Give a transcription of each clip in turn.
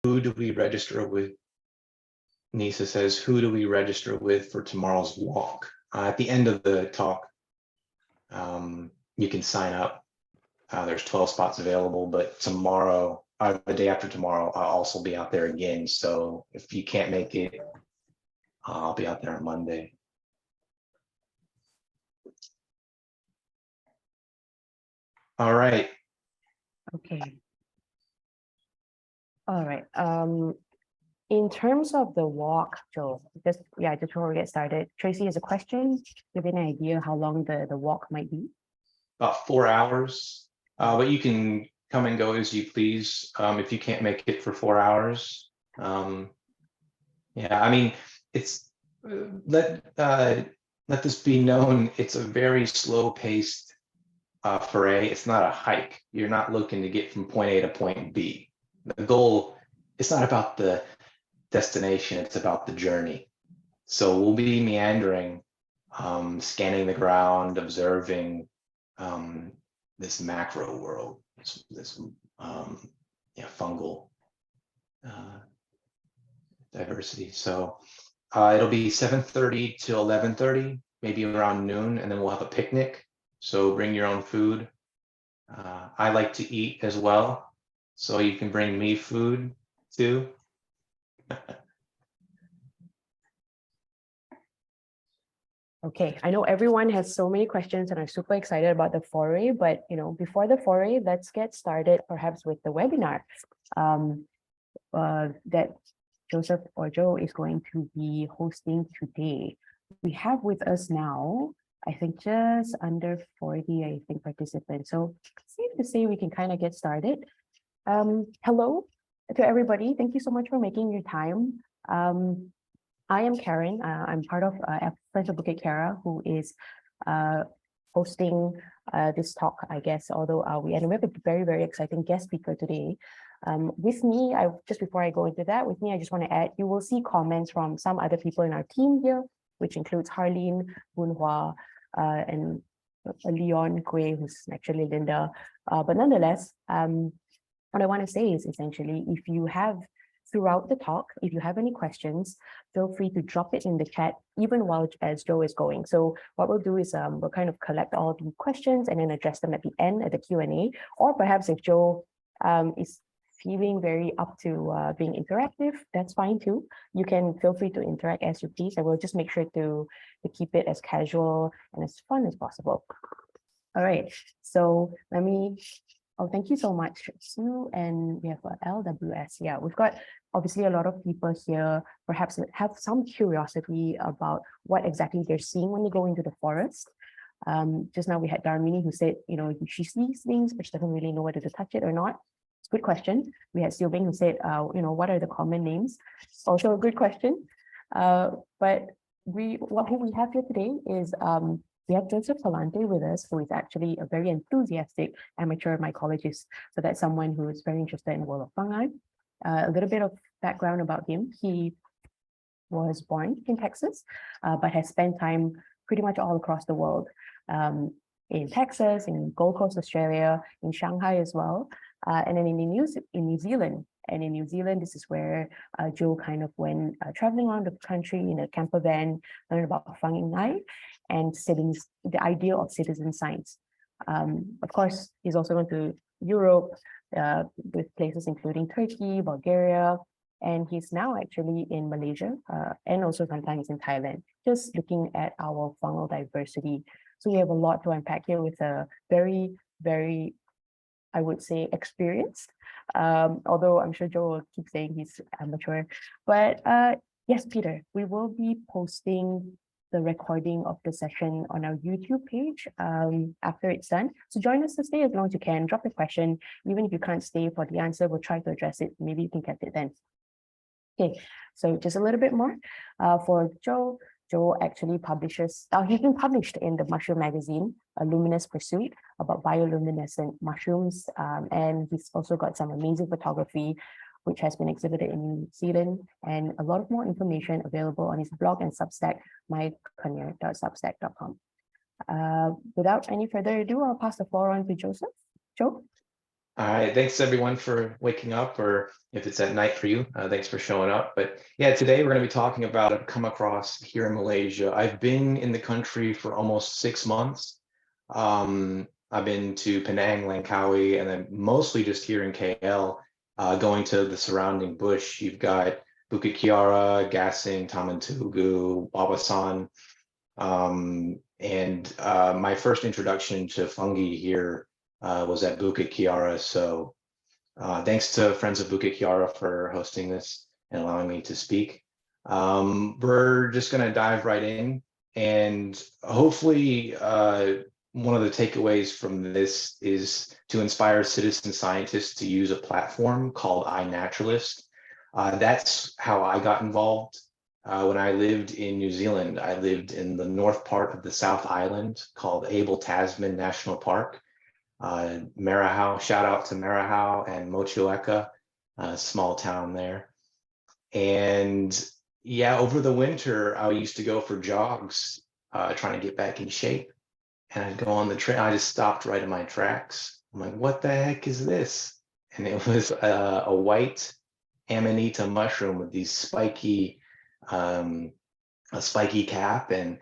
who do we register with? Nisa says, who do we register with for tomorrow's walk? At the end of the talk, you can sign up. There's 12 spots available, but tomorrow, the day after tomorrow, I'll also be out there again. So if you can't make it, I'll be out there on Monday. All right. Okay. All right. In terms of the walk, Joe, just before we get started, Tracy has a question. Do you have any idea how long the walk might be? About 4 hours, but you can come and go as you please. If you can't make it for 4 hours, yeah, I mean, it's let this be known. It's a very slow-paced foray. It's not a hike. You're not looking to get from point A to point B. The goal, it's not about the destination, it's about the journey. So we'll be meandering, scanning the ground, observing this macro world, this fungal diversity. So it'll be 7:30 to 11:30, maybe around noon, and then we'll have a picnic. So bring your own food. I like to eat as well, so you can bring me food too. Okay, I know everyone has so many questions and are super excited about the foray, but before the foray, let's get started perhaps with the webinar that Joseph or Joe is going to be hosting today. We have with us now, I think just under 40, participants. So safe to say we can kind of get started. Hello to everybody. Thank you so much for making your time. I am Karen. I'm part of Friends of Bukit Kiara, who is hosting this talk, I guess, although we have a very, very exciting guest speaker today. With me, just before I go into that, I just want to add, you will see comments from some other people in our team here, which includes Harleen, Boonhua, and Leon Gui, who's actually Linda. But nonetheless, what I want to say is essentially, if you have throughout the talk, if you have any questions, feel free to drop it in the chat, even as Joe is going. So what we'll do is we'll kind of collect all the questions and then address them at the end at the Q&A, or perhaps if Joe is feeling very up to being interactive, that's fine too. You can feel free to interact as you please, and we'll just make sure to keep it as casual and as fun as possible. All right, so thank you so much, Sue, and we have LWS. Yeah, we've got obviously a lot of people here, perhaps have some curiosity about what exactly they're seeing when they go into the forest. Just now we had Darmini who said, she sees things, but she doesn't really know whether to touch it or not. It's a good question. We had Siobing who said, what are the common names? Also a good question. But who we have here today is we have Joseph Pallante with us, who is actually a very enthusiastic amateur mycologist. So that's someone who is very interested in the world of fungi. A little bit of background about him. He was born in Texas, but has spent time pretty much all across the world, in Texas, in Gold Coast, Australia, in Shanghai as well, and then in New Zealand. And in New Zealand, this is where Joe kind of went traveling around the country in a camper van, learned about fungi and the idea of citizen science. Of course, he's also gone to Europe with places including Turkey, Bulgaria, and he's now actually in Malaysia and also sometimes in Thailand, just looking at our fungal diversity. So we have a lot to unpack here with a very, very, I would say, experienced, although I'm sure Joe will keep saying he's amateur. But yes, Peter, we will be posting the recording of the session on our YouTube page after it's done. So join us to stay as long as you can. Drop a question. Even if you can't stay for the answer, we'll try to address it. Maybe you can get it then. Okay, so just a little bit more for Joe. Joe actually publishes, he's been published in the Mushroom magazine, A Luminous Pursuit, about bioluminescent mushrooms. And he's also got some amazing photography, which has been exhibited in New Zealand, and a lot of more information available on his blog and Substack, mycologist.substack.com. Without any further ado, I'll pass the floor on to Joseph. Joe? All right, thanks everyone for waking up, or if it's at night for you, thanks for showing up. But yeah, today we're going to be talking about I've come across here in Malaysia. I've been in the country for almost 6 months. I've been to Penang, Langkawi, and then mostly just here in KL, going to the surrounding bush. You've got Bukit Kiara, Gasing, Tamantugu, Wawasan. And my first introduction to fungi here was at Bukit Kiara. So thanks to Friends of Bukit Kiara for hosting this and allowing me to speak. We're just going to dive right in, and hopefully one of the takeaways from this is to inspire citizen scientists to use a platform called iNaturalist. That's how I got involved. When I lived in New Zealand, I lived in the north part of the South Island called Abel Tasman National Park. Marahau, shout out to Marahau and Mochueka, a small town there. And yeah, over the winter, I used to go for jogs, trying to get back in shape. And I'd go on the trail. I just stopped right in my tracks. I'm like, what the heck is this? And it was a white amanita mushroom with these spiky, a spiky cap. And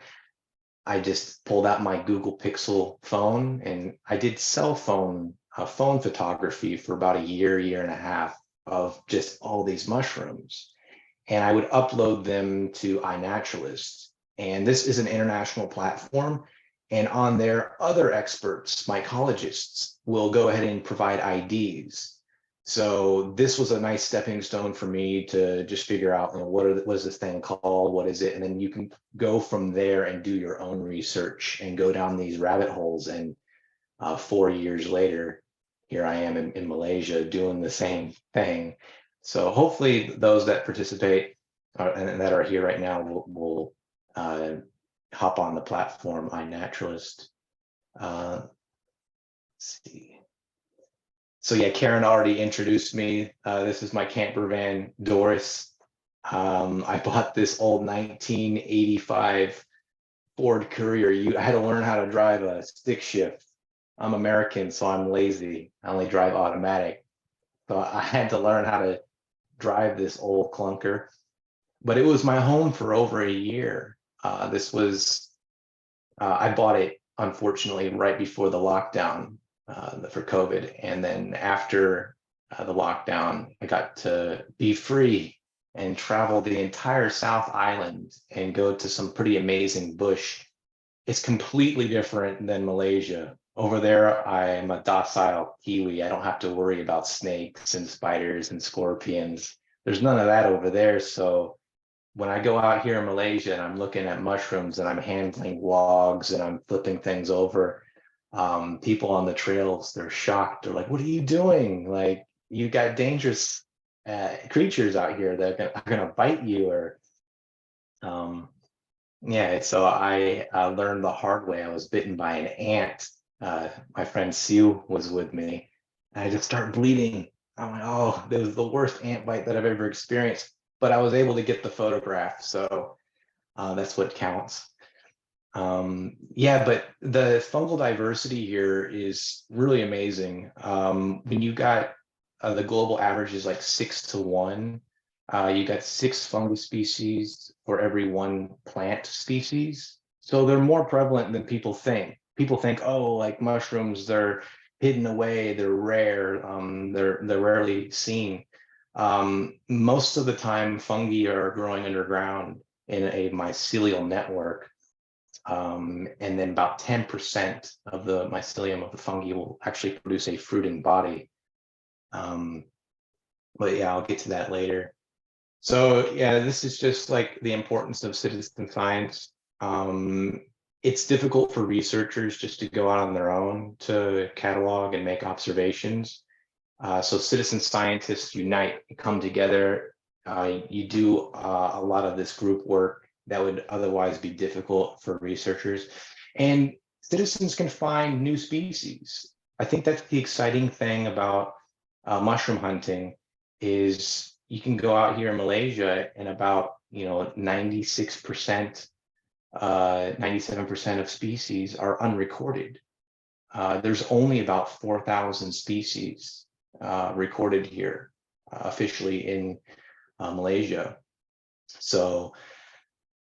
I just pulled out my Google Pixel phone, and I did cell phone phone photography for about a year and a half of just all these mushrooms. And I would upload them to iNaturalist. And this is an international platform. And on there, other experts, mycologists, will go ahead and provide IDs. So this was a nice stepping stone for me to just figure out, what is this thing called? What is it? And then you can go from there and do your own research and go down these rabbit holes. And 4 years later, here I am in Malaysia doing the same thing. So hopefully those that participate and that are here right now will hop on the platform iNaturalist. Let's see. So yeah, Karen already introduced me. This is my camper van, Doris. I bought this old 1985 Ford Courier. I had to learn how to drive a stick shift. I'm American, so I'm lazy. I only drive automatic. So I had to learn how to drive this old clunker. But it was my home for over a year. I bought it, unfortunately, right before the lockdown for COVID. And then after the lockdown, I got to be free and travel the entire South Island and go to some pretty amazing bush. It's completely different than Malaysia. Over there, I am a docile Kiwi. I don't have to worry about snakes and spiders and scorpions. There's none of that over there. So when I go out here in Malaysia and I'm looking at mushrooms and I'm handling logs and I'm flipping things over, people on the trails, they're shocked. They're like, what are you doing? Like, you got dangerous creatures out here that are gonna bite you. Or yeah, so I learned the hard way. I was bitten by an ant. My friend Sue was with me. And I just started bleeding. I'm like, oh, this was the worst ant bite that I've ever experienced. But I was able to get the photograph, so that's what counts. Yeah, but the fungal diversity here is really amazing. When you got the global average is like 6 to 1. You got 6 fungus species for every 1 plant species. So they're more prevalent than people think. People think, oh, like mushrooms, they're hidden away, they're rare, they're rarely seen. Most of the time, fungi are growing underground in a mycelial network. And then about 10% of the mycelium of the fungi will actually produce a fruiting body. But yeah, I'll get to that later. So yeah, this is just like the importance of citizen science. It's difficult for researchers just to go out on their own to catalog and make observations. So citizen scientists unite, come together. You do a lot of this group work that would otherwise be difficult for researchers. And citizens can find new species. I think that's the exciting thing about mushroom hunting is you can go out here in Malaysia and about 96%, 97% of species are unrecorded. There's only about 4,000 species recorded here officially in Malaysia. So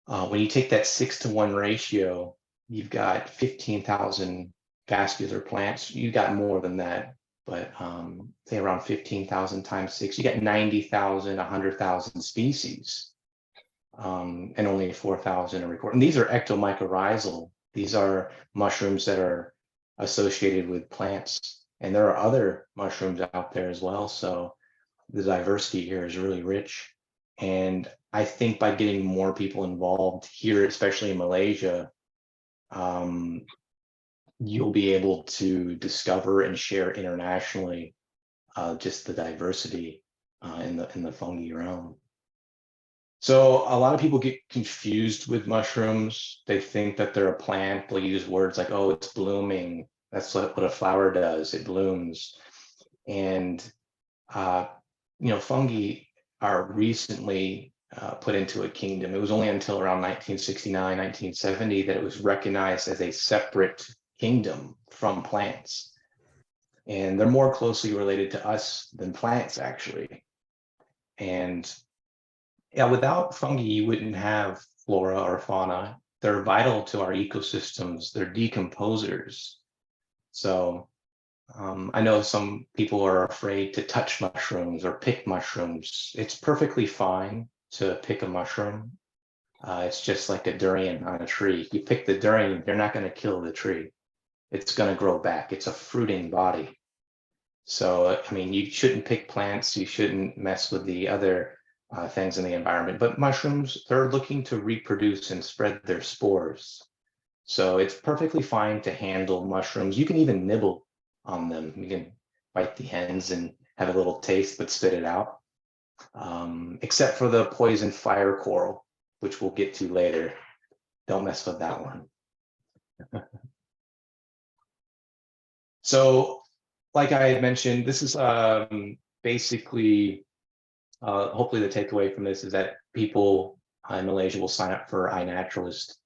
when you take that 6-to-1 ratio, you've got 15,000 vascular plants. You got more than that, but say around 15,000 times 6, you got 90,000, 100,000 species, and only 4,000 are recorded. And these are ectomycorrhizal. These are mushrooms that are associated with plants, and there are other mushrooms out there as well. So the diversity here is really rich. And I think by getting more people involved here, especially in Malaysia, you'll be able to discover and share internationally just the diversity in the fungi realm. So a lot of people get confused with mushrooms. They think that they're a plant. They'll use words like, "Oh, it's blooming." That's what a flower does. It blooms. And fungi are recently put into a kingdom. It was only until around 1969, 1970 that it was recognized as a separate kingdom from plants. And they're more closely related to us than plants, actually. And yeah, without fungi, you wouldn't have flora or fauna. They're vital to our ecosystems. They're decomposers. So I know some people are afraid to touch mushrooms or pick mushrooms. It's perfectly fine to pick a mushroom. It's just like a durian on a tree. You pick the durian, you're not going to kill the tree. It's going to grow back. It's a fruiting body. So, I mean, you shouldn't pick plants. You shouldn't mess with the other things in the environment. But mushrooms, they're looking to reproduce and spread their spores. So it's perfectly fine to handle mushrooms. You can even nibble on them. You can bite the ends and have a little taste, but spit it out. Except for the poison fire coral, which we'll get to later. Don't mess with that one. So, like I had mentioned, this is basically, hopefully the takeaway from this is that people in Malaysia will sign up for iNaturalist.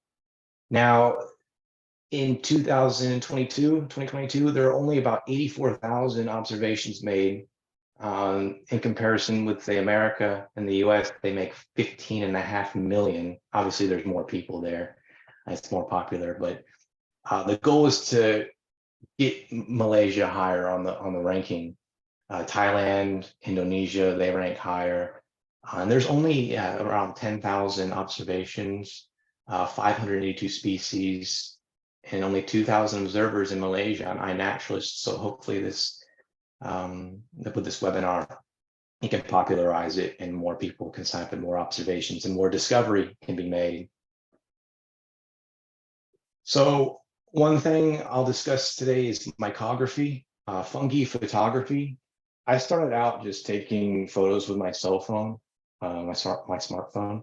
Now, in 2022, there are only about 84,000 observations made. In comparison with, say, America and the US, they make 15.5 million. Obviously, there's more people there. It's more popular, but the goal is to get Malaysia higher on the ranking. Thailand, Indonesia, they rank higher. And there's only around 10,000 observations, 582 species, and only 2,000 observers in Malaysia on iNaturalist. So hopefully this, with this webinar, you can popularize it and more people can sign up and more observations and more discovery can be made. So one thing I'll discuss today is mycography, fungi photography. I started out just taking photos with my cell phone, my smartphone,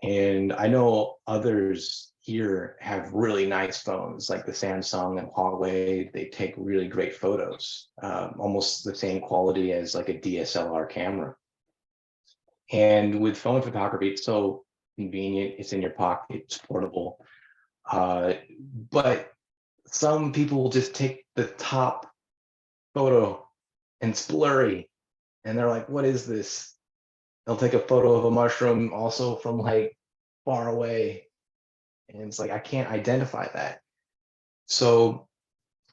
and I know others here have really nice phones like the Samsung and Huawei. They take really great photos, almost the same quality as like a DSLR camera. And with phone photography, it's so convenient. It's in your pocket, it's portable. But some people will just take the top photo and it's blurry. And they're like, what is this? They'll take a photo of a mushroom also from like far away. And it's like, I can't identify that. So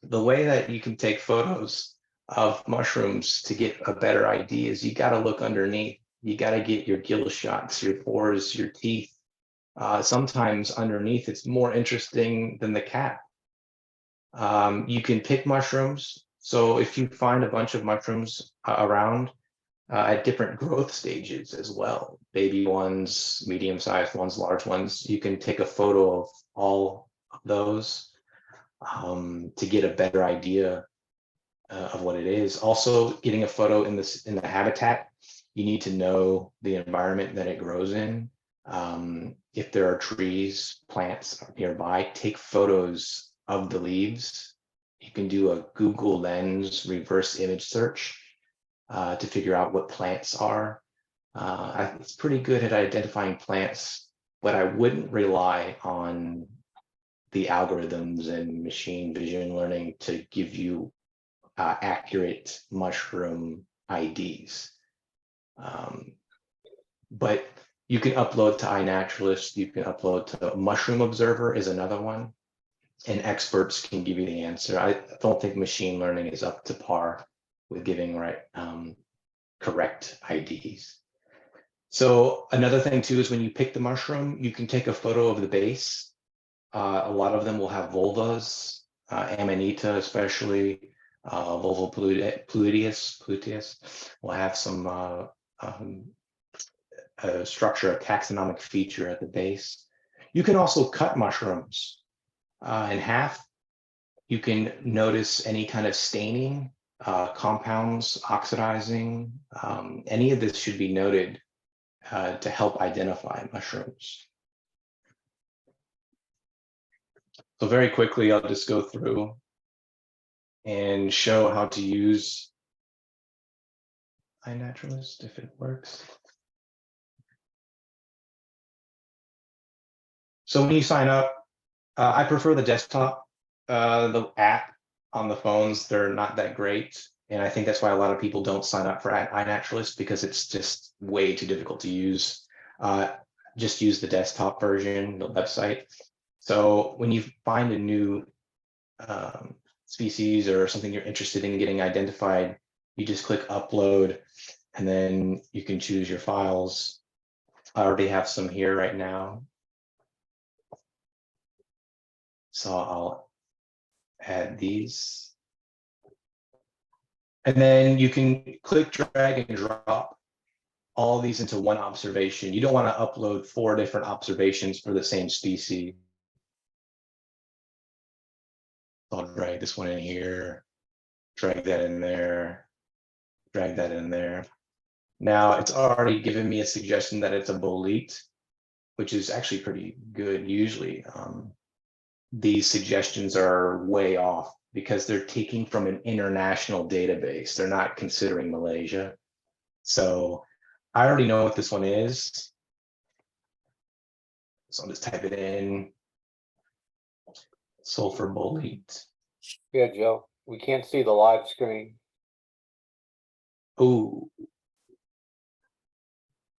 the way that you can take photos of mushrooms to get a better idea is you got to look underneath. You got to get your gill shots, your pores, your teeth. Sometimes underneath, it's more interesting than the cap. You can pick mushrooms. So if you find a bunch of mushrooms around at different growth stages as well, baby ones, medium-sized ones, large ones, you can take a photo of all of those to get a better idea of what it is. Also, getting a photo in the habitat, you need to know the environment that it grows in. If there are trees, plants nearby, take photos of the leaves. You can do a Google Lens reverse image search to figure out what plants are. It's pretty good at identifying plants, but I wouldn't rely on the algorithms and machine vision learning to give you accurate mushroom IDs. But you can upload to iNaturalist, you can upload to Mushroom Observer is another one, and experts can give you the answer. I don't think machine learning is up to par with giving correct IDs. So another thing too is when you pick the mushroom, you can take a photo of the base. A lot of them will have vulvas, Amanita especially, vulva pluteus will have some structure, a taxonomic feature at the base. You can also cut mushrooms in half. You can notice any kind of staining, compounds oxidizing. Any of this should be noted to help identify mushrooms. So very quickly, I'll just go through and show how to use iNaturalist if it works. So when you sign up, I prefer the desktop. The app on the phones, they're not that great. And I think that's why a lot of people don't sign up for iNaturalist, because it's just way too difficult to use. Just use the desktop version, the website. So when you find a new species or something you're interested in getting identified, you just click upload, and then you can choose your files. I already have some here right now. So I'll add these. And then you can click, drag, and drop all these into one observation. You don't want to upload 4 different observations for the same species. I'll drag this one in here, drag that in there, drag that in there. Now it's already given me a suggestion that it's a bolete, which is actually pretty good usually. These suggestions are way off because they're taking from an international database. They're not considering Malaysia. So I already know what this one is. So I'll just type it in. Sulfur bolete. Yeah, Joe, we can't see the live screen. Oh,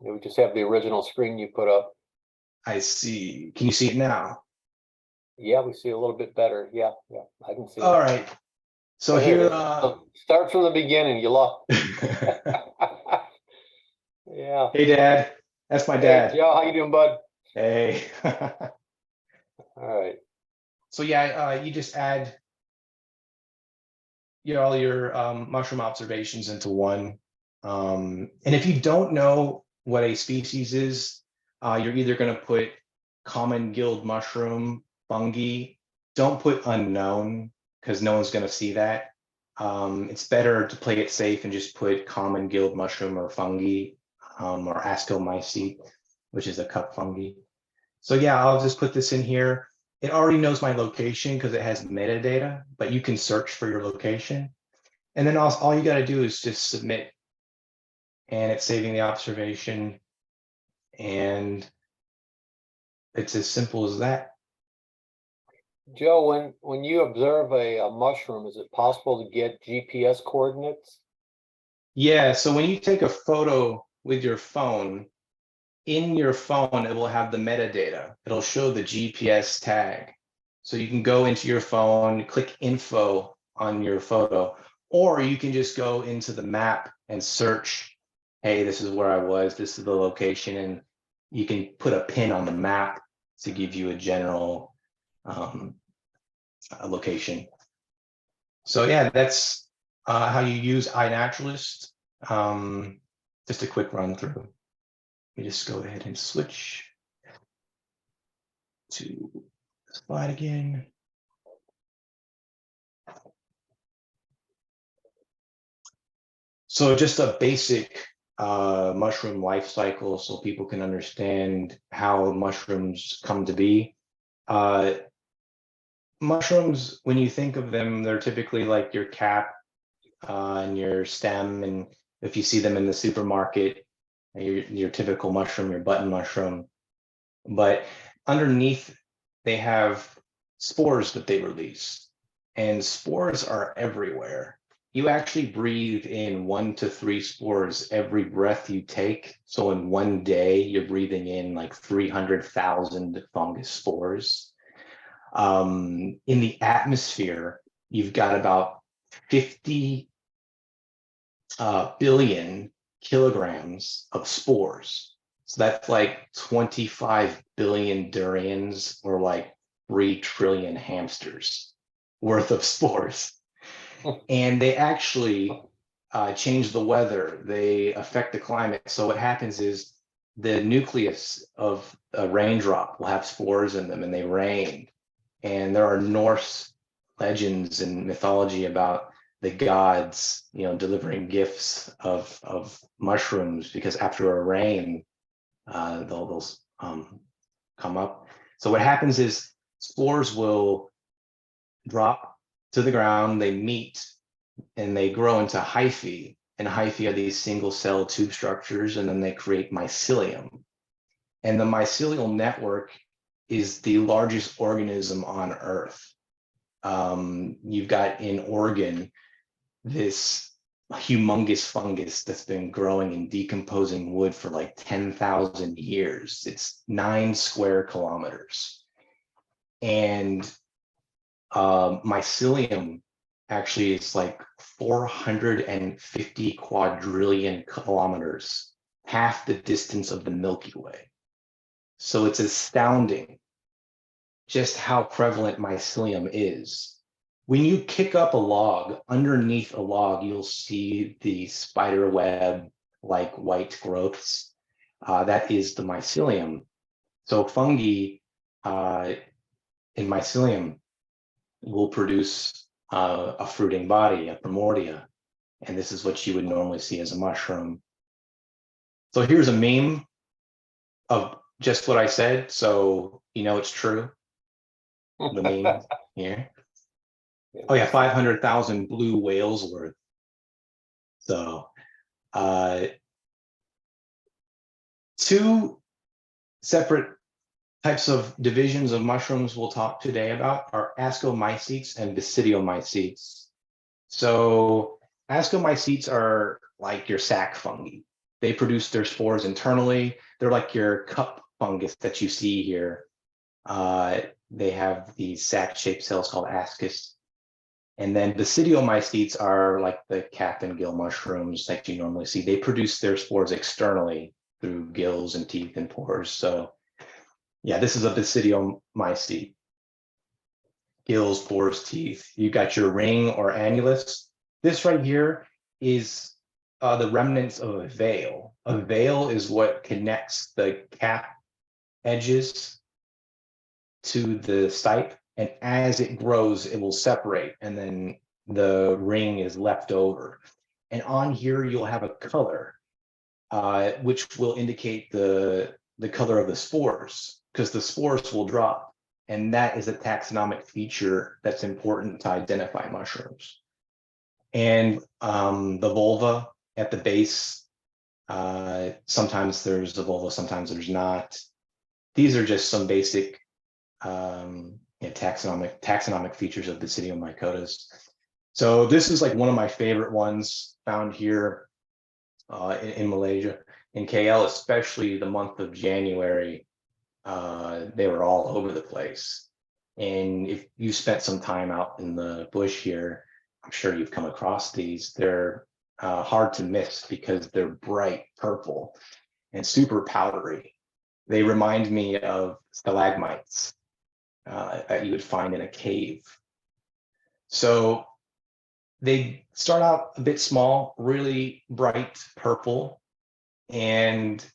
We just have the original screen you put up. I see. Can you see it now? Yeah, we see a little bit better. Yeah, I can see All it. right. So Oh, there it here, is. So start from the beginning. You lost. Yeah. Hey, Dad. That's my Hey, dad. Joe, how you doing, bud? Hey. All right. So yeah, you just add all your mushroom observations into one. And if you don't know what a species is, you're either going to put common guild mushroom, fungi. Don't put unknown, because no one's going to see that. It's better to play it safe and just put common guild mushroom or fungi, or ascomycete, which is a cup fungi. So yeah, I'll just put this in here. It already knows my location because it has metadata, but you can search for your location. And then all you got to do is just submit, and it's saving the observation. And it's as simple as that. Joe, when you observe a mushroom, is it possible to get GPS coordinates? Yeah, so when you take a photo with your phone, in your phone, it will have the metadata. It'll show the GPS tag. So you can go into your phone, click info on your photo, or you can just go into the map and search, hey, this is where I was, this is the location, and you can put a pin on the map to give you a general location. So yeah, that's how you use iNaturalist. Just a quick run through. Let me just go ahead and switch to the slide again. So just a basic mushroom life cycle so people can understand how mushrooms come to be. Mushrooms, when you think of them, they're typically like your cap and your stem. And if you see them in the supermarket, your typical mushroom, your button mushroom. But underneath, they have spores that they release. And spores are everywhere. you actually breathe in 1 to 3 spores every breath you take. So in one day, you're breathing in like 300,000 fungus spores. In the atmosphere, you've got about 50 billion kilograms of spores. So that's like 25 billion durians or like 3 trillion hamsters worth of spores. And they actually change the weather. They affect the climate. So what happens is the nucleus of a raindrop will have spores in them and they rain. And there are Norse legends and mythology about the gods, delivering gifts of mushrooms because after a rain, they'll come up. So what happens is spores will drop to the ground, they meet, and they grow into hyphae. And hyphae are these single cell tube structures, and then they create mycelium. And the mycelial network is the largest organism on Earth. You've got in Oregon this humongous fungus that's been growing and decomposing wood for like 10,000 years. It's 9 square kilometers. And mycelium actually is like 450 quadrillion kilometers, half the distance of the Milky Way. So it's astounding just how prevalent mycelium is. When you kick up a log, underneath a log, you'll see the spider web like white growths. That is the mycelium. So fungi in mycelium will produce a fruiting body, a primordia. And this is what you would normally see as a mushroom. So here's a meme of just what I said. So it's true. The meme here. Oh yeah, 500,000 blue whales worth. So 2 separate types of divisions of mushrooms we'll talk today about are ascomycetes and basidiomycetes. So ascomycetes are like your sac fungi. They produce their spores internally. They're like your cup fungus that you see here. They have these sac-shaped cells called ascus. And then basidiomycetes are like the cap and gill mushrooms that you normally see. They produce their spores externally through gills and teeth and pores. So yeah, this is a basidiomycete. Gills, pores, teeth. You got your ring or annulus. This right here is the remnants of a veil. A veil is what connects the cap edges to the stipe, and as it grows, it will separate, and then the ring is left over. And on here, you'll have a color, which will indicate the color of the spores, because the spores will drop. And that is a taxonomic feature that's important to identify mushrooms. And the vulva at the base, sometimes there's a vulva, sometimes there's not. These are just some basic taxonomic features of Basidiomycotas. So this is like one of my favorite ones found here in Malaysia. In KL, especially the month of January, they were all over the place. And if you spent some time out in the bush here, I'm sure you've come across these. They're hard to miss because they're bright purple and super powdery. They remind me of stalagmites that you would find in a cave. So they start out a bit small, really bright purple, and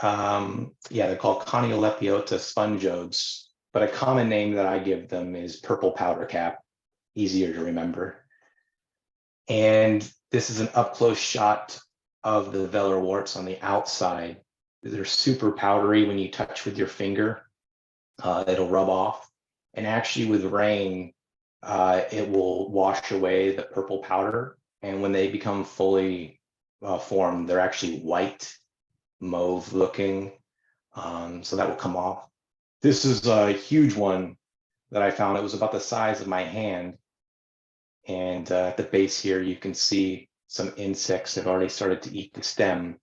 they're called Coniolepiota spongiodes, but a common name that I give them is purple powder cap, easier to remember. And this is an up-close shot of the velar warts on the outside. They're super powdery. When you touch with your finger, it'll rub off. And actually with rain, it will wash away the purple powder. And when they become fully formed, they're actually white, mauve looking. So that will come off. This is a huge one that I found. It was about the size of my hand. And at the base here, you can see some insects have already started to eat the stem.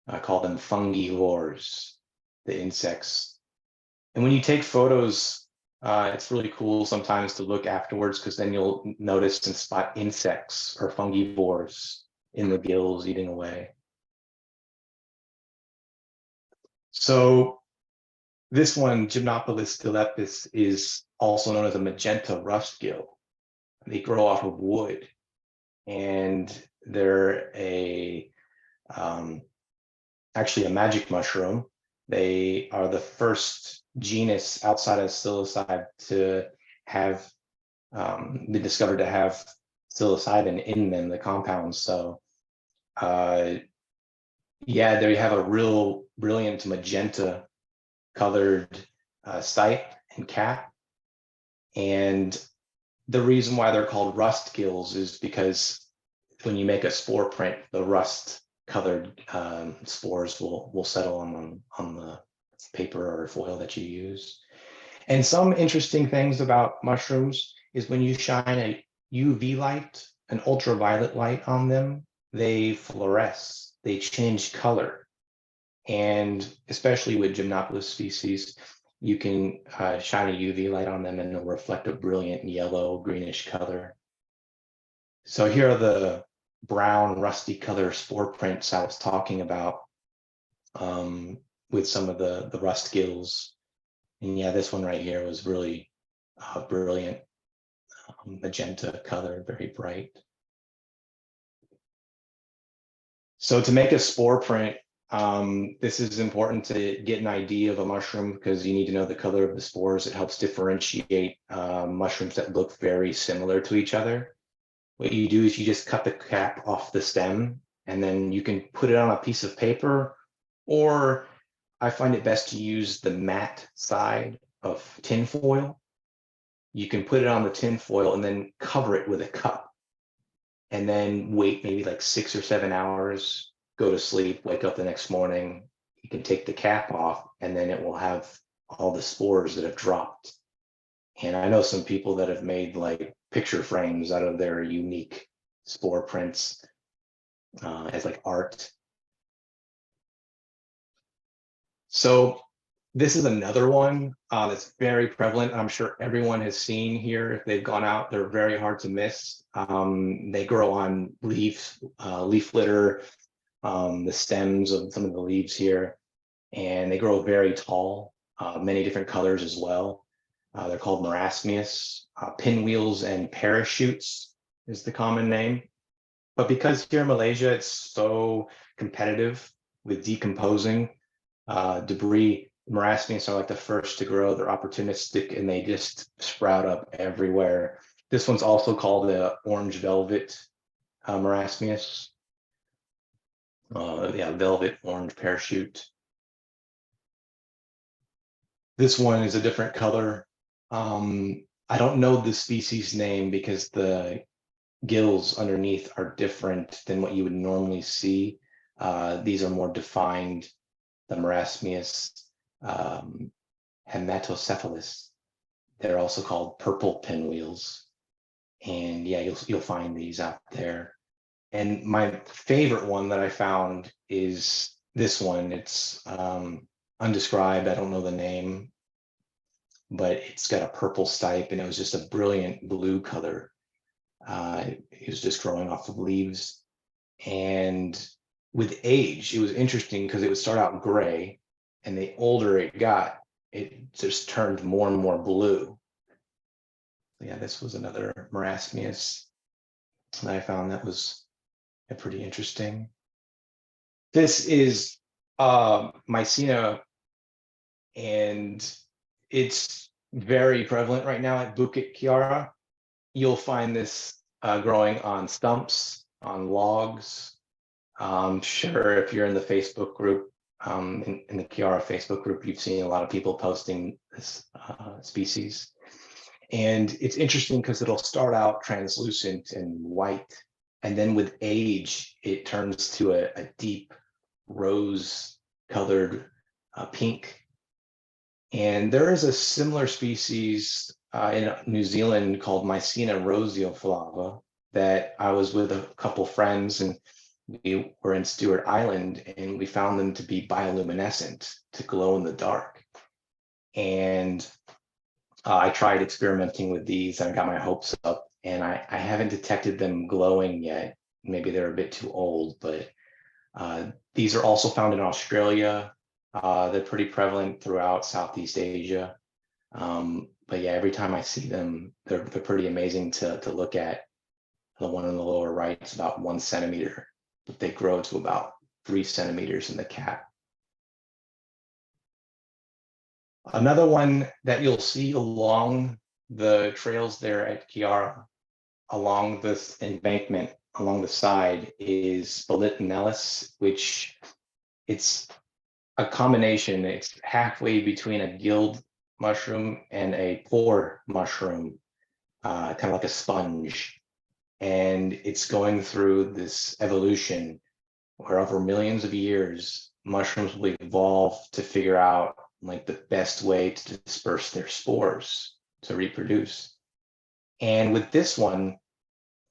I call them fungivores, the insects. And when you take photos, it's really cool sometimes to look afterwards, because then you'll notice and spot insects or fungivores in the gills eating away. So this one, Gymnopolis dilepis, is also known as a magenta rust gill. They grow off of wood, and they're actually a magic mushroom. They are the first genus outside of psilocybe to have been discovered to have psilocybin in them, the compounds. So yeah, there you have a real brilliant magenta colored stipe and cap. And the reason why they're called rust gills is because when you make a spore print, the rust colored spores will settle on the paper or foil that you use. And some interesting things about mushrooms is when you shine a UV light, an ultraviolet light on them, they fluoresce, they change color. And especially with Gymnopolis species, you can shine a UV light on them and they'll reflect a brilliant yellow, greenish color. So here are the brown, rusty color spore prints I was talking about with some of the rust gills. And yeah, this one right here was really brilliant, magenta color, very bright. So to make a spore print, this is important to get an idea of a mushroom, because you need to know the color of the spores. It helps differentiate mushrooms that look very similar to each other. What you do is you just cut the cap off the stem, and then you can put it on a piece of paper, or I find it best to use the matte side of tin foil. You can put it on the tin foil and then cover it with a cup, and then wait maybe like 6 or 7 hours, go to sleep, wake up the next morning, you can take the cap off, and then it will have all the spores that have dropped. And I know some people that have made like picture frames out of their unique spore prints as like art. So this is another one that's very prevalent. I'm sure everyone has seen here if they've gone out. They're very hard to miss. They grow on leaf litter, the stems of some of the leaves here, and they grow very tall, many different colors as well. They're called marasmius. Pinwheels and parachutes is the common name. But because here in Malaysia, it's so competitive with decomposing debris, marasmius are like the first to grow. They're opportunistic and they just sprout up everywhere. This one's also called the orange velvet marasmius. Yeah, velvet orange parachute. This one is a different color. I don't know the species name because the gills underneath are different than what you would normally see. These are more defined. The marasmius hematocephalus. They're also called purple pinwheels. And yeah, you'll find these out there. And my favorite one that I found is this one. It's undescribed. I don't know the name, but it's got a purple stipe, and it was just a brilliant blue color. It was just growing off of leaves. And with age, it was interesting because it would start out gray, and the older it got, it just turned more and more blue. Yeah, this was another marasmius that I found that was pretty interesting. This is Mycena, and it's very prevalent right now at Bukit Kiara. You'll find this growing on stumps, on logs. I'm sure if you're in the Facebook group, in the Kiara Facebook group, you've seen a lot of people posting this species. And it's interesting because it'll start out translucent and white, and then with age, it turns to a deep rose colored pink. And there is a similar species in New Zealand called Mycena roseoflava that I was with a couple friends, and we were in Stewart Island, and we found them to be bioluminescent, to glow in the dark. And I tried experimenting with these and I got my hopes up, and I haven't detected them glowing yet. Maybe they're a bit too old, but these are also found in Australia. They're pretty prevalent throughout Southeast Asia. But yeah, every time I see them, they're pretty amazing to look at. The one on the lower right is about 1 centimeter, but they grow to about 3 centimeters in the cap. Another one that you'll see along the trails there at Kiara, along this embankment, along the side, is Boletinellus, which it's a combination. It's halfway between a gilled mushroom and a pore mushroom, kind of like a sponge. And it's going through this evolution where over millions of years, mushrooms will evolve to figure out like the best way to disperse their spores to reproduce. And with this one,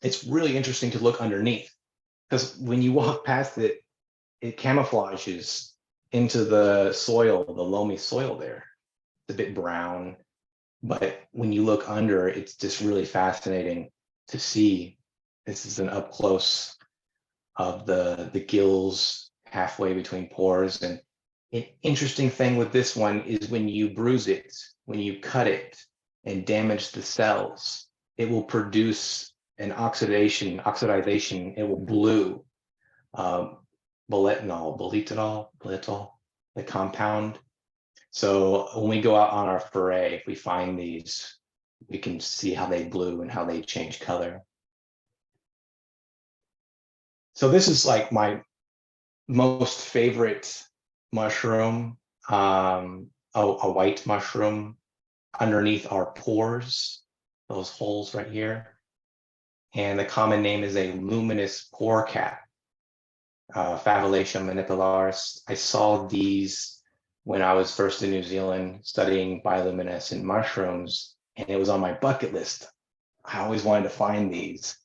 it's really interesting to look underneath, because when you walk past it, it camouflages into the soil, the loamy soil there. It's a bit brown, but when you look under, it's just really fascinating to see. This is an up close of the gills halfway between pores. And an interesting thing with this one is when you bruise it, when you cut it and damage the cells, it will produce an oxidation, it will blue. Boletinol, the compound. So when we go out on our foray, if we find these, we can see how they blue and how they change color. So this is like my most favorite mushroom, a white mushroom. Underneath are pores, those holes right here. And the common name is a luminous pore cap, Favellation mycologist. I saw these when I was first in New Zealand studying bioluminescent mushrooms, and it was on my bucket list. I always wanted to find these.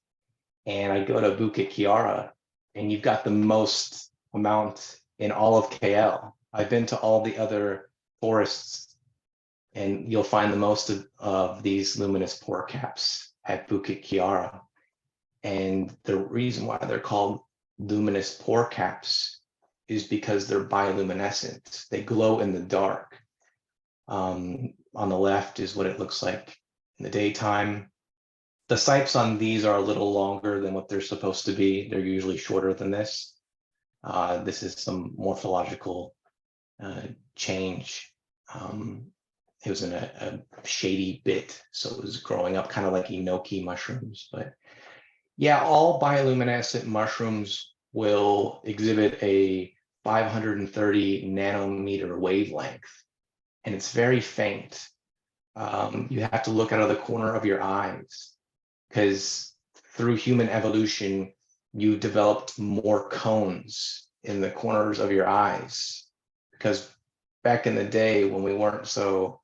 And I go to Bukit Kiara, and you've got the most amount in all of KL. I've been to all the other forests, and you'll find the most of these luminous pore caps at Bukit Kiara. And the reason why they're called luminous pore caps is because they're bioluminescent. They glow in the dark. On the left is what it looks like in the daytime. The sipes on these are a little longer than what they're supposed to be. They're usually shorter than this. This is some morphological change. It was in a shady bit, so it was growing up kind of like enoki mushrooms. But yeah, all bioluminescent mushrooms will exhibit a 530 nanometer wavelength, and it's very faint. You have to look out of the corner of your eyes, because through human evolution, you developed more cones in the corners of your eyes. Because back in the day when we weren't so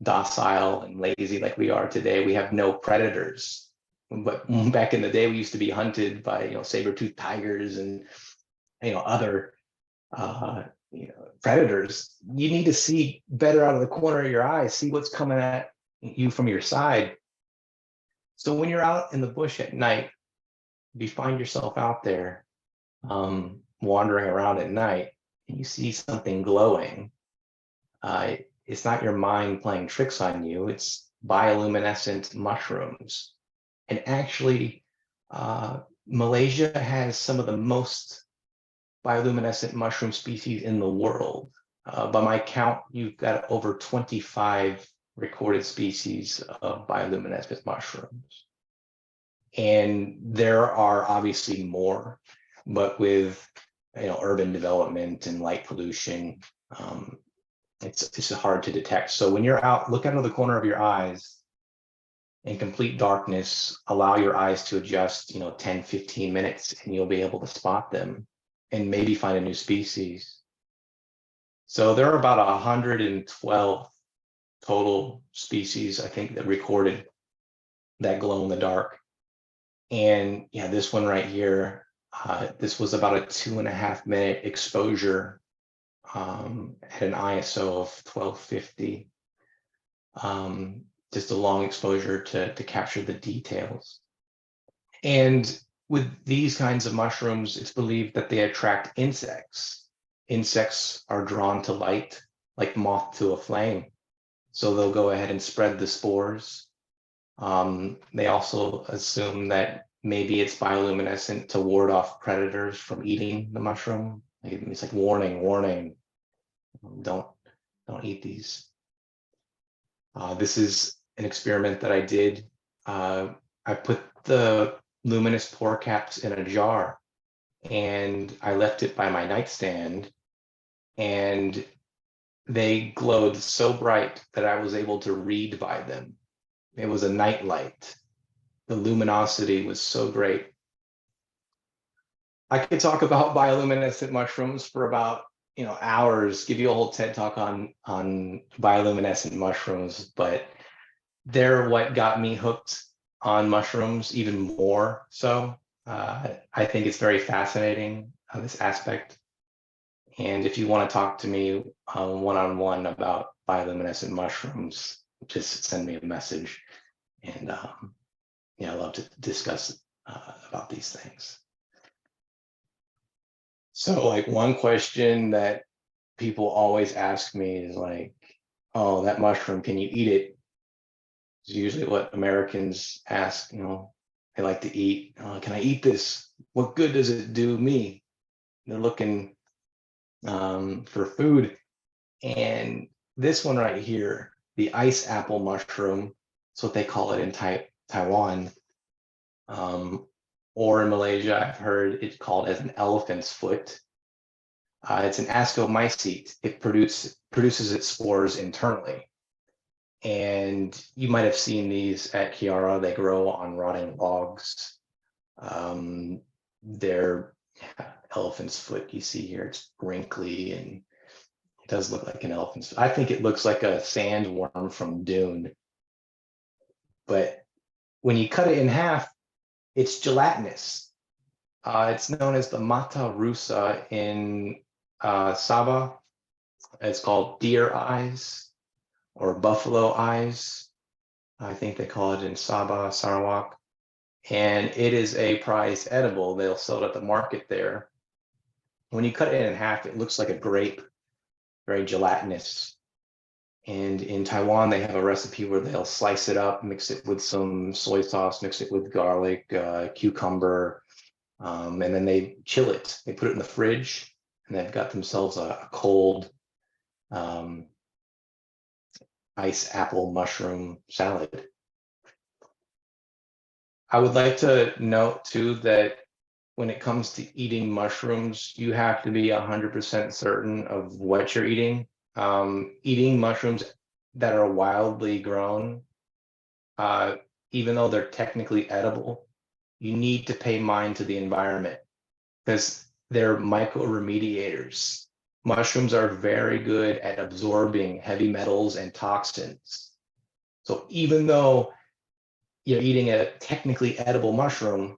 docile and lazy like we are today, we have no predators. But back in the day, we used to be hunted by saber-toothed tigers and other predators. You need to see better out of the corner of your eyes, see what's coming at you from your side. So when you're out in the bush at night, if you find yourself out there wandering around at night and you see something glowing, it's not your mind playing tricks on you, it's bioluminescent mushrooms. And actually, Malaysia has some of the most bioluminescent mushroom species in the world. By my count, you've got over 25 recorded species of bioluminescent mushrooms. And there are obviously more, but with urban development and light pollution, it's hard to detect. So when you're out, look out of the corner of your eyes in complete darkness, allow your eyes to adjust 10-15 minutes, and you'll be able to spot them and maybe find a new species. So there are about 112 total species, I think, that recorded that glow in the dark. And yeah, this one right here, this was about a 2.5 minute exposure at an ISO of 1250. Just a long exposure to capture the details. And with these kinds of mushrooms, it's believed that they attract insects. Insects are drawn to light like moth to a flame. So they'll go ahead and spread the spores. They also assume that maybe it's bioluminescent to ward off predators from eating the mushroom. It's like warning, warning, don't eat these. This is an experiment that I did. I put the luminous pore caps in a jar and I left it by my nightstand, and they glowed so bright that I was able to read by them. It was a night light. The luminosity was so great. I could talk about bioluminescent mushrooms for about hours, give you a whole TED talk on bioluminescent mushrooms, but they're what got me hooked on mushrooms even more so. I think it's very fascinating, this aspect. And if you want to talk to me one-on-one about bioluminescent mushrooms, just send me a message. And I love to discuss about these things. So like one question that people always ask me is like, oh, that mushroom, can you eat it? It's usually what Americans ask, they like to eat. Can I eat this? What good does it do me? They're looking for food. And this one right here, the ice apple mushroom, that's what they call it in Taiwan. Or in Malaysia, I've heard it called as an elephant's foot. It's an ascomycete. It produces its spores internally. And you might have seen these at Kiara. They grow on rotting logs. They're elephant's foot. You see here, it's wrinkly and it does look like an elephant's foot. I think it looks like a sandworm from Dune. But when you cut it in half, it's gelatinous. It's known as the mata rusa in Sabah. It's called deer eyes or buffalo eyes. I think they call it in Sabah, Sarawak. And it is a prized edible. They'll sell it at the market there. When you cut it in half, it looks like a grape, very gelatinous. And in Taiwan, they have a recipe where they'll slice it up, mix it with some soy sauce, mix it with garlic, cucumber, and then they chill it. They put it in the fridge, and they've got themselves a cold ice apple mushroom salad. I would like to note too that when it comes to eating mushrooms, you have to be 100% certain of what you're eating. Eating mushrooms that are wildly grown, even though they're technically edible, you need to pay mind to the environment because they're mycoremediators. Mushrooms are very good at absorbing heavy metals and toxins. So even though you're eating a technically edible mushroom,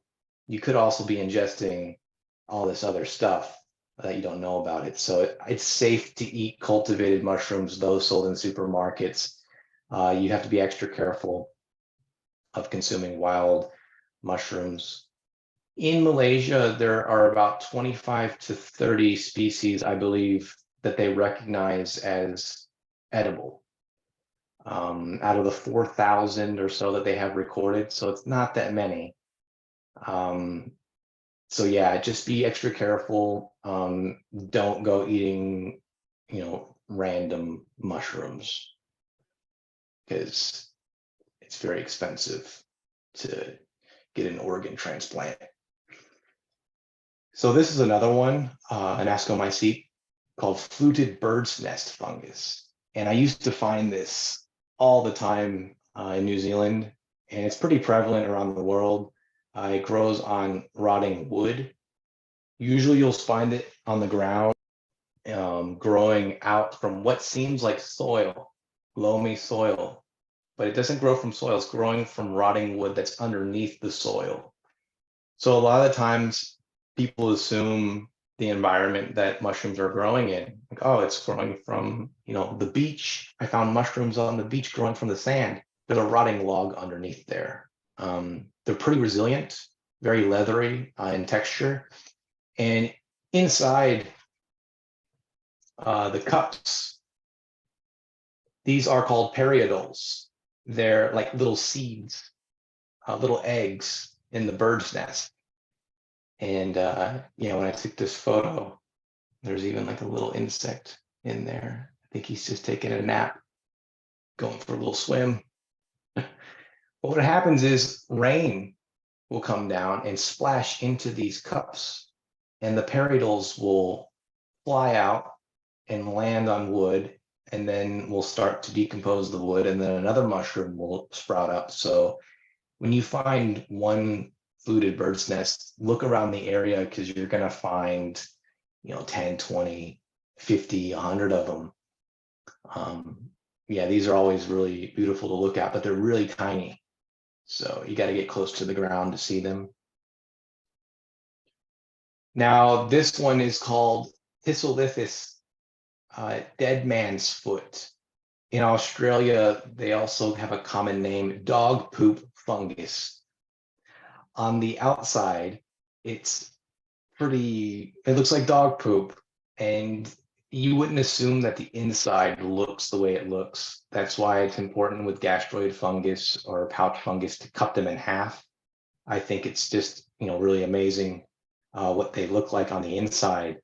you could also be ingesting all this other stuff that you don't know about it. So it's safe to eat cultivated mushrooms, those sold in supermarkets. You have to be extra careful of consuming wild mushrooms. In Malaysia, there are about 25 to 30 species, I believe, that they recognize as edible. Out of the 4,000 or so that they have recorded, so it's not that many. So yeah, just be extra careful. Don't go eating, random mushrooms because it's very expensive to get an organ transplant. So this is another one, an ascomycete called fluted bird's nest fungus. And I used to find this all the time in New Zealand, and it's pretty prevalent around the world. It grows on rotting wood. Usually you'll find it on the ground, growing out from what seems like soil loamy soil, but it doesn't grow from soil. It's growing from rotting wood that's underneath the soil. So a lot of the times people assume the environment that mushrooms are growing in, like, oh, it's growing from, the beach. I found mushrooms on the beach growing from the sand. There's a rotting log underneath there. They're pretty resilient, very leathery in texture. And inside the cups, these are called periodols. They're like little seeds, little eggs in the bird's nest. And when I took this photo, there's even like a little insect in there. I think he's just taking a nap, going for a little swim. But what happens is rain will come down and splash into these cups, and the periodols will fly out and land on wood, and then we'll start to decompose the wood, and then another mushroom will sprout up. So when you find one fluted bird's nest, look around the area, because you're going to find 10, 20, 50, 100 of them. These are always really beautiful to look at, but they're really tiny. So you got to get close to the ground to see them. Now, this one is called Thistolithis, dead man's foot. In Australia, they also have a common name, dog poop fungus. On the outside, it looks like dog poop, and you wouldn't assume that the inside looks the way it looks. That's why it's important with gastroid fungus or pouch fungus to cut them in half. I think it's just, really amazing what they look like on the inside.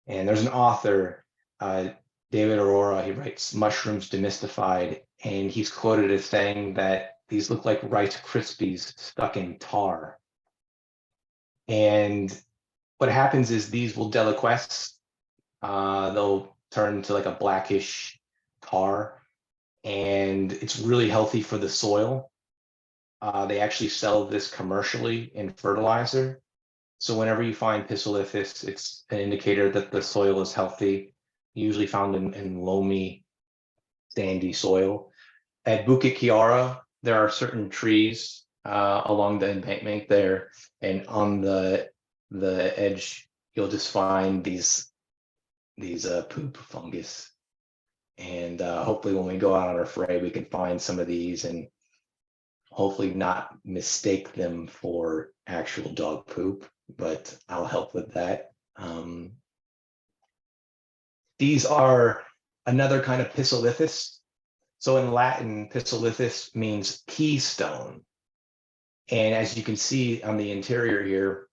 And there's an author, David Aurora, he writes Mushrooms Demystified, and he's quoted as saying that these look like Rice Krispies stuck in tar. And what happens is these will deliquesce. They'll turn to like a blackish tar, and it's really healthy for the soil. They actually sell this commercially in fertilizer. So whenever you find Thistolithis, it's an indicator that the soil is healthy, usually found in loamy, sandy soil. At Bukit Kiara, there are certain trees along the embankment there, and on the edge, you'll just find these poop fungus. And hopefully when we go out on our foray, we can find some of these and hopefully not mistake them for actual dog poop, but I'll help with that. These are another kind of Thistolithis. So in Latin, Thistolithis means pea stone. And as you can see on the interior here,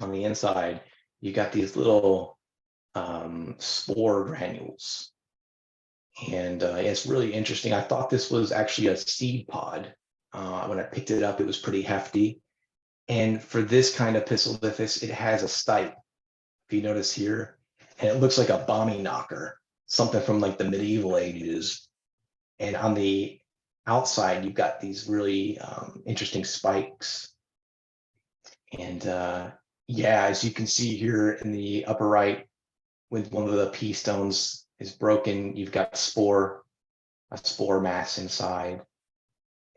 on the inside, you got these little spore granules. And it's really interesting. I thought this was actually a seed pod. When I picked it up, it was pretty hefty. And for this kind of Thistolithis, it has a stipe, if you notice here, and it looks like a bombing knocker, something from like the medieval ages. And on the outside, you've got these really interesting spikes. And as you can see here in the upper right, with one of the pea stones is broken, you've got a spore mass inside.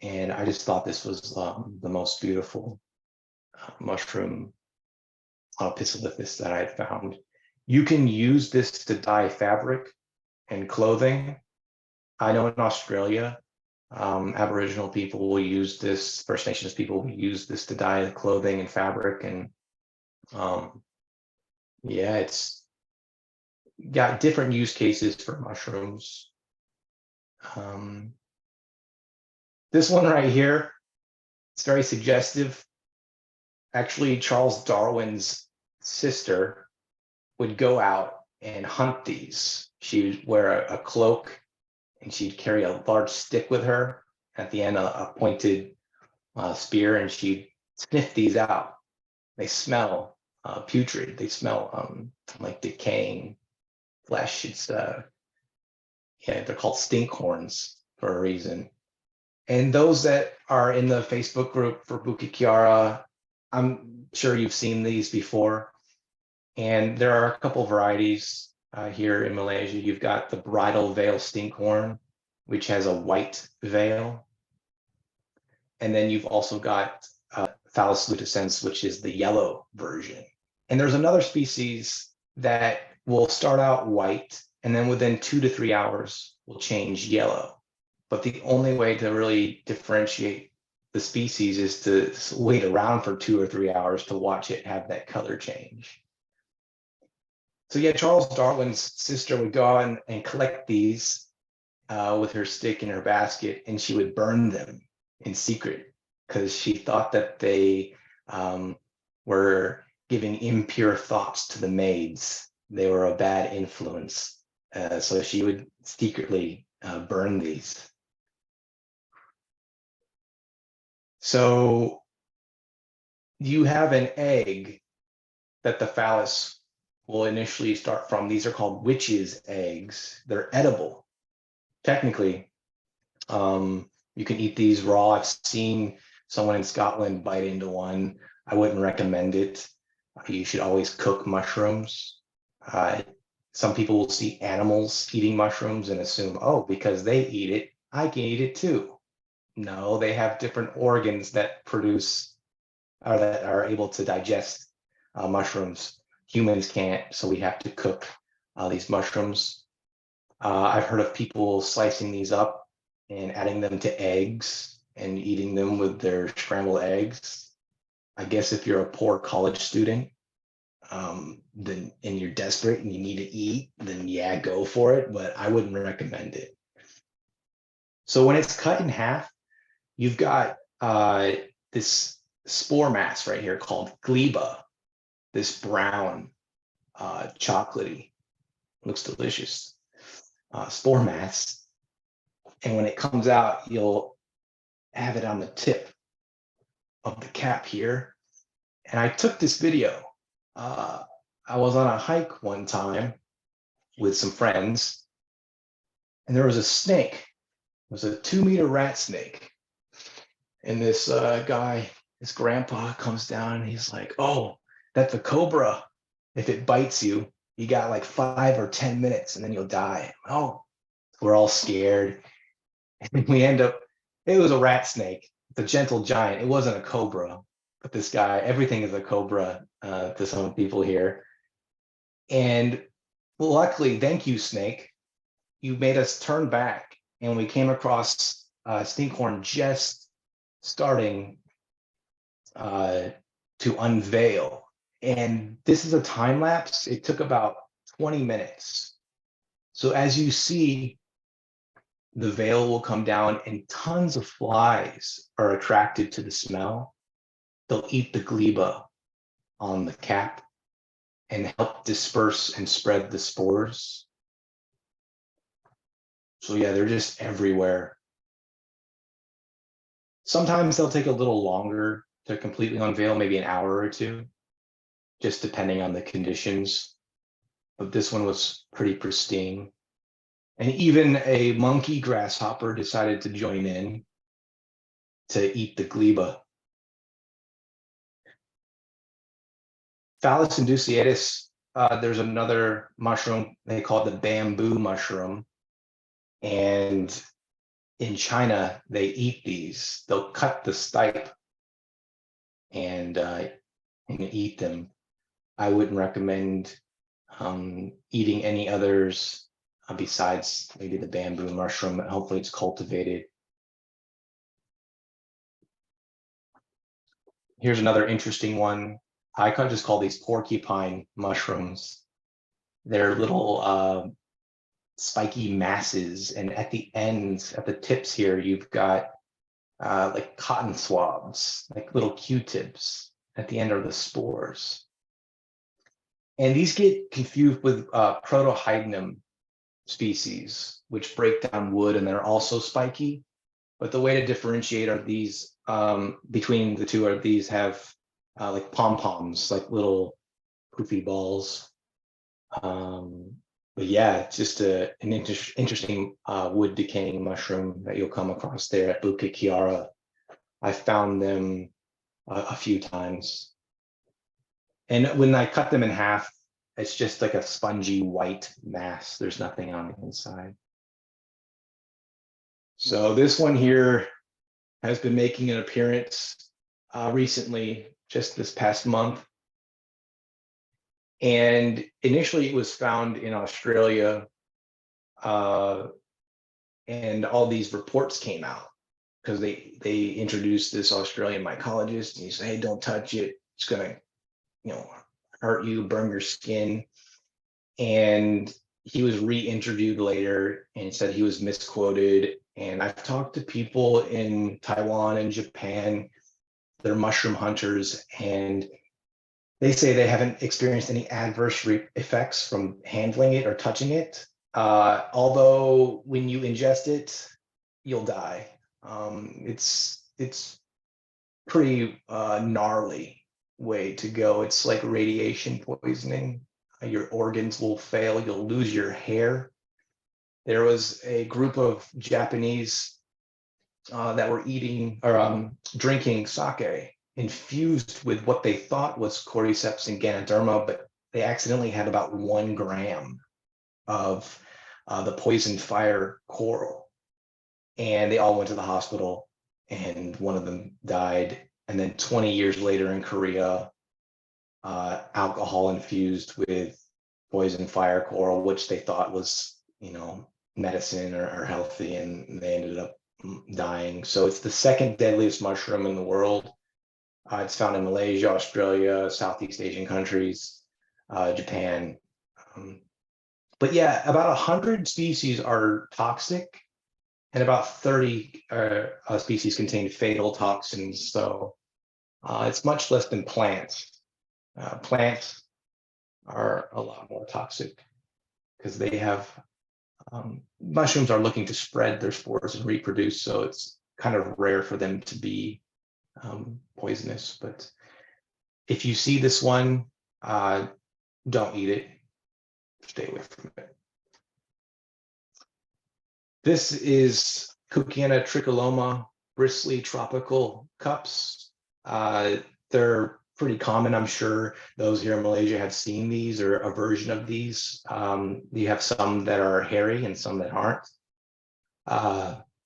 And I just thought this was the most beautiful mushroom Thistolithis that I had found. You can use this to dye fabric and clothing. I know in Australia, Aboriginal people will use this, First Nations people will use this to dye clothing and fabric. And it's got different use cases for mushrooms. This one right here, it's very suggestive. Actually, Charles Darwin's sister would go out and hunt these. She would wear a cloak, and she'd carry a large stick with her. At the end, a pointed spear, and she'd sniff these out. They smell putrid. They smell like decaying flesh. It's they're called stinkhorns for a reason. And those that are in the Facebook group for Bukit Kiara, I'm sure you've seen these before. And there are a couple varieties here in Malaysia. You've got the bridal veil stinkhorn, which has a white veil. And then you've also got Phallus lutecense, which is the yellow version. And there's another species that will start out white, and then within 2 to 3 hours will change yellow. But the only way to really differentiate the species is to wait around for 2 or 3 hours to watch it have that color change. So yeah, Charles Darwin's sister would go out and collect these with her stick in her basket, and she would burn them in secret because she thought that they were giving impure thoughts to the maids. They were a bad influence. So she would secretly burn these. So you have an egg that the phallus will initially start from. These are called witches' eggs. They're edible. Technically, you can eat these raw. I've seen someone in Scotland bite into one. I wouldn't recommend it. You should always cook mushrooms. Some people will see animals eating mushrooms and assume, oh, because they eat it, I can eat it too. No, they have different organs that produce or that are able to digest mushrooms. Humans can't, so we have to cook these mushrooms. I've heard of people slicing these up and adding them to eggs and eating them with their scrambled eggs. I guess if you're a poor college student, then and you're desperate and you need to eat, then yeah, go for it, but I wouldn't recommend it. So when it's cut in half, you've got this spore mass right here called gleba, this brown, chocolatey, looks delicious, spore mass. And when it comes out, you'll have it on the tip of the cap here. And I took this video. I was on a hike one time with some friends, and there was a snake. It was a 2-meter rat snake. And this guy, his grandpa, comes down and he's like, oh, that's a cobra. If it bites you, you got like 5 or 10 minutes and then you'll die. Oh, we're all scared. And we end up, it was a rat snake, the gentle giant. It wasn't a cobra, but this guy, everything is a cobra to some people here. And luckily, thank you, snake, you made us turn back and we came across Stinkhorn just starting to unveil. And this is a time lapse. It took about 20 minutes. So as you see, the veil will come down and tons of flies are attracted to the smell. They'll eat the gleba on the cap and help disperse and spread the spores. So yeah, they're just everywhere. Sometimes they'll take a little longer to completely unveil, maybe an hour or two, just depending on the conditions. But this one was pretty pristine. And even a monkey grasshopper decided to join in to eat the gleba. Phallus induciatus, there's another mushroom, they call it the bamboo mushroom. And in China, they eat these. They'll cut the stipe and eat them. I wouldn't recommend eating any others besides maybe the bamboo mushroom. Hopefully it's cultivated. Here's another interesting one. I could just call these porcupine mushrooms. They're little spiky masses, and at the ends, at the tips here, you've got like cotton swabs, like little Q-tips. At the end are the spores. And these get confused with protohydnum species, which break down wood and they're also spiky. But the way to differentiate are these between the two are these have like pom-poms, like little poofy balls. But yeah, it's just an interesting wood decaying mushroom that you'll come across there at Bukit Kiara. I found them a few times. And when I cut them in half, it's just like a spongy white mass. There's nothing on the inside. So this one here has been making an appearance recently, just this past month. And initially it was found in Australia, and all these reports came out because they introduced this Australian mycologist, and he said, hey, don't touch it. It's gonna, hurt you, burn your skin. And he was re-interviewed later and said he was misquoted. And I've talked to people in Taiwan and Japan, they're mushroom hunters, and they say they haven't experienced any adverse effects from handling it or touching it. Although when you ingest it, you'll die. It's pretty gnarly way to go. It's like radiation poisoning. Your organs will fail. You'll lose your hair. There was a group of Japanese that were eating or drinking sake infused with what they thought was cordyceps and ganoderma, but they accidentally had about 1 gram of the poison fire coral. And they all went to the hospital, and one of them died. And then 20 years later in Korea, alcohol infused with poison fire coral, which they thought was, medicine or healthy, and they ended up dying. So it's the second deadliest mushroom in the world. It's found in Malaysia, Australia, Southeast Asian countries, Japan. But yeah, about 100 species are toxic, and about 30 species contain fatal toxins. So it's much less than plants. Plants are a lot more toxic because they have, mushrooms are looking to spread their spores and reproduce. So it's kind of rare for them to be poisonous. But if you see this one, don't eat it. Stay away from it. This is Kukiana tricoloma bristly tropical cups. They're pretty common. I'm sure those here in Malaysia have seen these or a version of these. You have some that are hairy and some that aren't.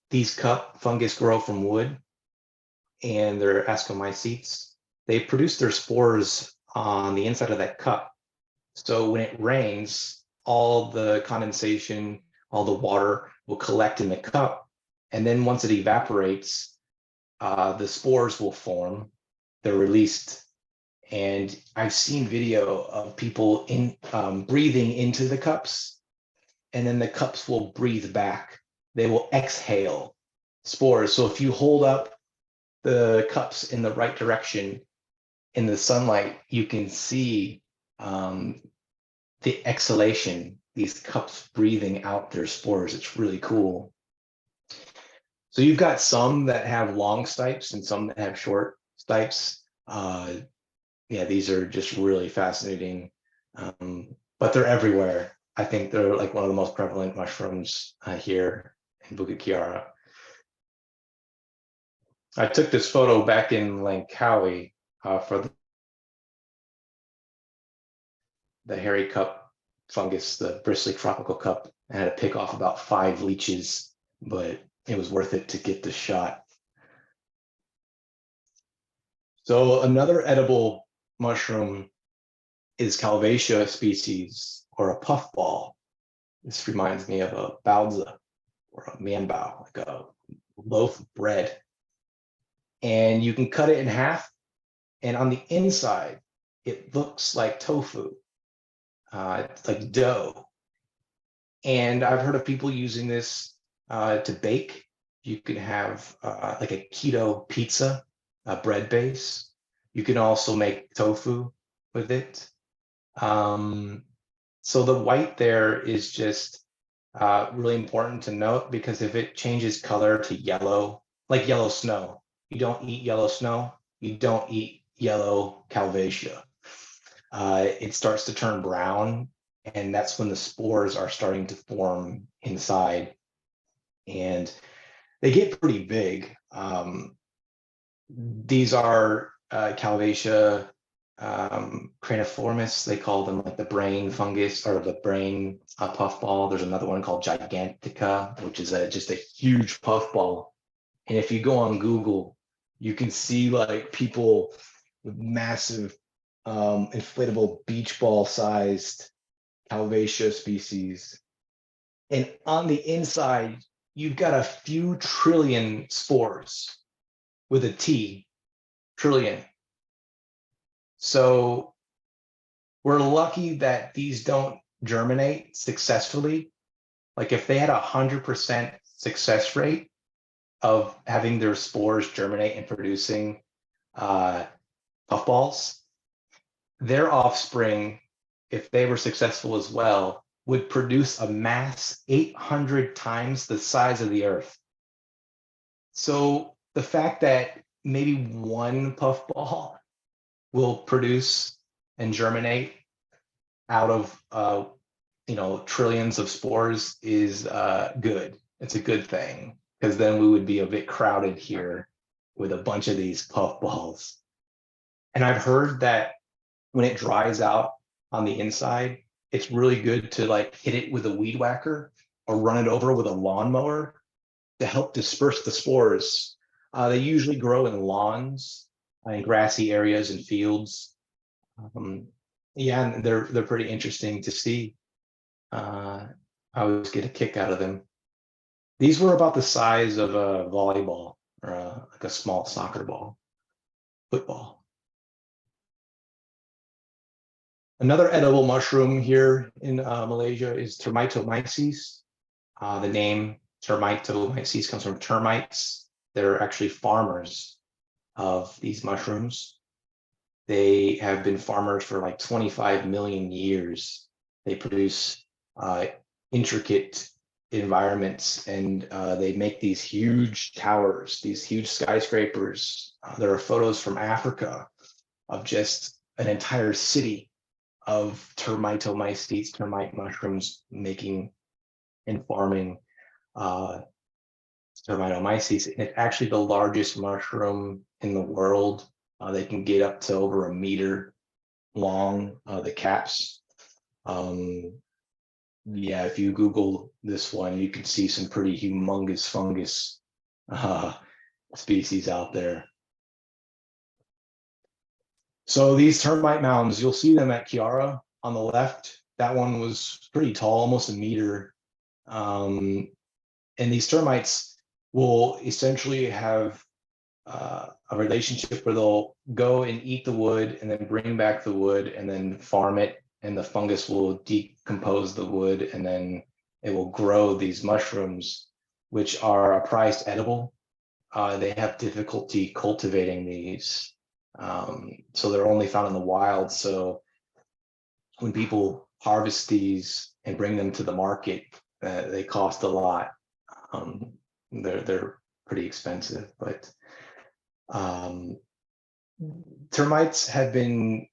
These cup fungus grow from wood, and they're ascomycetes. They produce their spores on the inside of that cup. So when it rains, all the condensation, all the water will collect in the cup. And then once it evaporates, the spores will form. They're released. And I've seen video of people breathing into the cups, and then the cups will breathe back. They will exhale spores. So if you hold up the cups in the right direction in the sunlight, you can see the exhalation, these cups breathing out their spores. It's really cool. So you've got some that have long stipes and some that have short stipes. Yeah, these are just really fascinating, but they're everywhere. I think they're like one of the most prevalent mushrooms here in Bukit Kiara. I took this photo back in Langkawi for the hairy cup fungus, the bristly tropical cup. I had to pick off about 5 leeches, but it was worth it to get the shot. So another edible mushroom is Calvasia species, or a puffball. This reminds me of a baozi or a mianbao, like a loaf of bread. And you can cut it in half, and on the inside, it looks like tofu. It's like dough. And I've heard of people using this to bake. You can have like a keto pizza, a bread base. You can also make tofu with it. So the white there is just really important to note, because if it changes color to yellow, like yellow snow, you don't eat yellow snow, you don't eat yellow Calvasia. It starts to turn brown, and that's when the spores are starting to form inside, and they get pretty big. These are Calvasia craniformis, they call them like the brain fungus or the brain puffball. There's another one called gigantica, which is just a huge puffball. And if you go on Google, you can see like people with massive inflatable beach ball sized Calvacia species. And on the inside, you've got a few trillion spores with a T, trillion. So we're lucky that these don't germinate successfully. Like if they had 100% success rate of having their spores germinate and producing puffballs, their offspring, if they were successful as well, would produce a mass 800 times the size of the Earth. So the fact that maybe one puffball will produce and germinate out of trillions of spores is good. It's a good thing, because then we would be a bit crowded here with a bunch of these puffballs. And I've heard that when it dries out on the inside, it's really good to like hit it with a weed whacker or run it over with a lawnmower to help disperse the spores. They usually grow in lawns, in grassy areas and fields. Yeah, and they're pretty interesting to see. I always get a kick out of them. These were about the size of a volleyball or like a small soccer ball, football. Another edible mushroom here in Malaysia is Termitomyces. The name Termitomyces comes from termites. They're actually farmers of these mushrooms. They have been farmers for like 25 million years. They produce intricate environments, and they make these huge towers, these huge skyscrapers. There are photos from Africa of just an entire city of Termitomyces, termite mushrooms, making and farming Termitomyces. And it's actually the largest mushroom in the world. They can get up to over 1 meter long, the caps. Yeah, if you Google this one, you can see some pretty humongous fungus species out there. So these termite mounds, you'll see them at Kiara on the left. That one was pretty tall, almost 1 meter. And these termites will essentially have a relationship where they'll go and eat the wood and then bring back the wood and then farm it, and the fungus will decompose the wood, and then it will grow these mushrooms, which are a prized edible. They have difficulty cultivating these. So they're only found in the wild. So when people harvest these and bring them to the market, they cost a lot. They're pretty expensive, but termites have been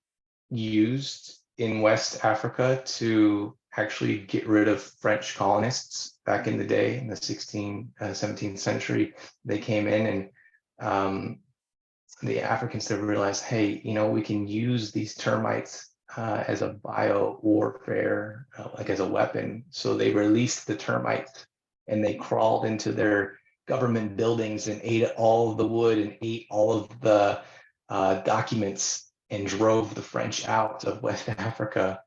used in West Africa to actually get rid of French colonists back in the day, in the 17th century. They came in, and the Africans have realized, hey, we can use these termites as a bio warfare, like as a weapon. So they released the termites, and they crawled into their government buildings and ate all of the wood and ate all of the documents, and drove the French out of West Africa.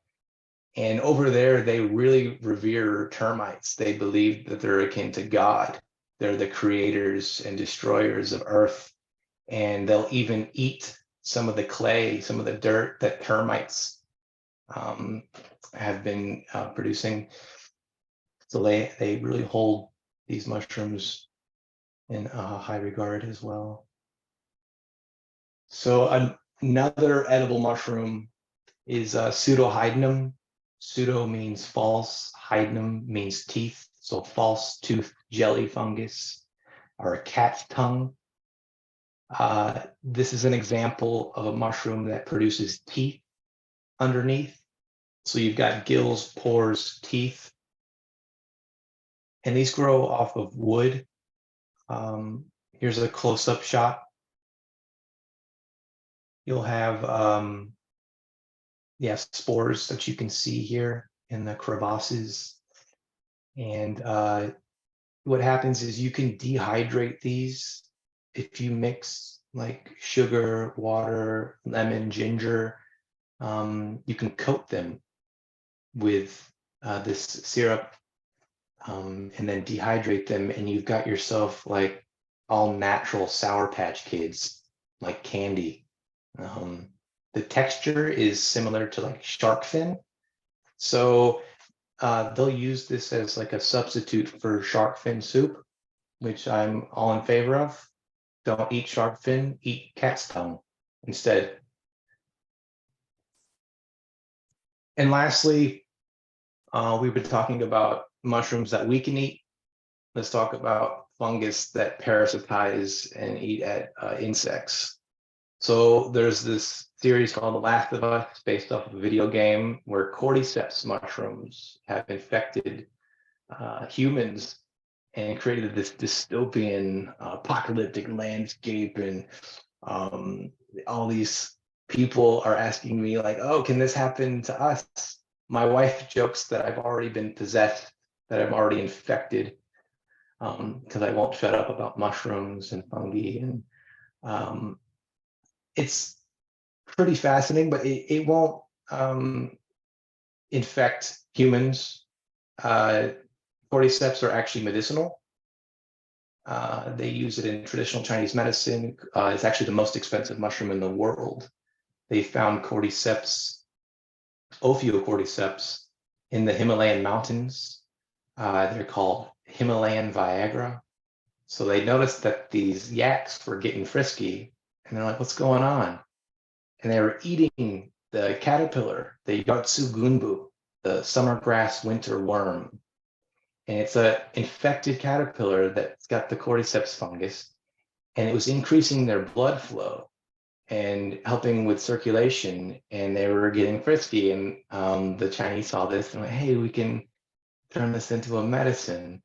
And over there, they really revere termites. They believe that they're akin to God. They're the creators and destroyers of Earth. And they'll even eat some of the clay, some of the dirt that termites have been producing. So they really hold these mushrooms in high regard as well. So another edible mushroom is pseudohydnum. Pseudo means false, hydnum means teeth. So false tooth jelly fungus, or a cat's tongue. This is an example of a mushroom that produces teeth underneath. So you've got gills, pores, teeth, and these grow off of wood. Here's a close-up shot. You'll have you have spores that you can see here in the crevasses. And what happens is you can dehydrate these if you mix like sugar, water, lemon, ginger. You can coat them with this syrup and then dehydrate them, and you've got yourself like all natural Sour Patch Kids, like candy. The texture is similar to like shark fin. So they'll use this as like a substitute for shark fin soup, which I'm all in favor of. Don't eat shark fin, eat cat's tongue instead. And lastly, we've been talking about mushrooms that we can eat. Let's talk about fungus that parasitize and eat at insects. So there's this series called The Last of Us, based off of a video game, where cordyceps mushrooms have infected humans and created this dystopian apocalyptic landscape. And all these people are asking me like, oh, can this happen to us? My wife jokes that I've already been possessed, that I'm already infected, because I won't shut up about mushrooms and fungi. And it's pretty fascinating, but it won't infect humans. Cordyceps are actually medicinal. They use it in traditional Chinese medicine. It's actually the most expensive mushroom in the world. They found cordyceps, Ophiocordyceps, in the Himalayan mountains. They're called Himalayan Viagra. So they noticed that these yaks were getting frisky, and they're like, what's going on? And they were eating the caterpillar, the Yatsugunbu, the summer grass winter worm. And it's an infected caterpillar that's got the cordyceps fungus, and it was increasing their blood flow and helping with circulation, and they were getting frisky. And the Chinese saw this and went, hey, we can turn this into a medicine.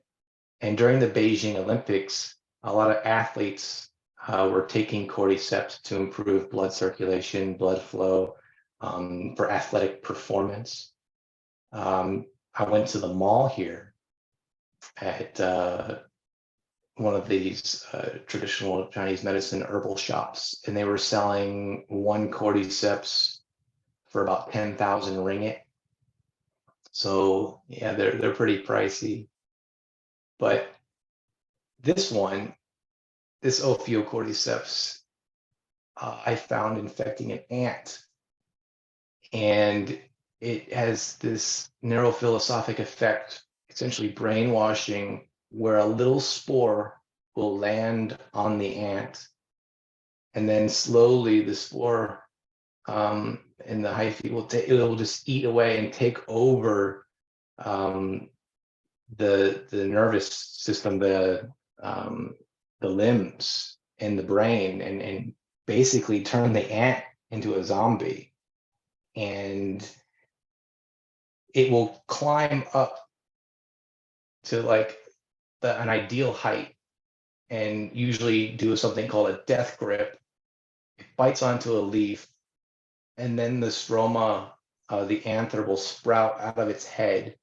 And during the Beijing Olympics, a lot of athletes were taking cordyceps to improve blood circulation, blood flow, for athletic performance. I went to the mall here at one of these traditional Chinese medicine herbal shops, and they were selling one cordyceps for about 10,000 ringgit. So yeah, they're pretty pricey. But this one, this Ophiocordyceps, I found infecting an ant, and it has this neurophilosophic effect, essentially brainwashing, where a little spore will land on the ant, and then slowly the spore in the hyphae will just eat away and take over the nervous system, the limbs and the brain, and basically turn the ant into a zombie. And it will climb up to like an ideal height and usually do something called a death grip. It bites onto a leaf, and then the stroma, the anther, will sprout out of its head.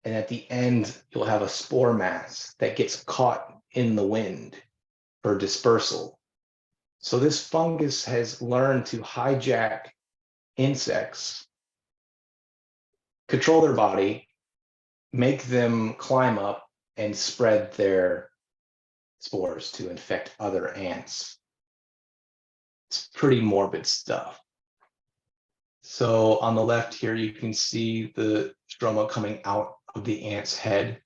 And at the end, you'll have a spore mass that gets caught in the wind for dispersal. So this fungus has learned to hijack insects, control their body, make them climb up and spread their spores to infect other ants. It's pretty morbid stuff. So on the left here, you can see the stroma coming out of the ant's head,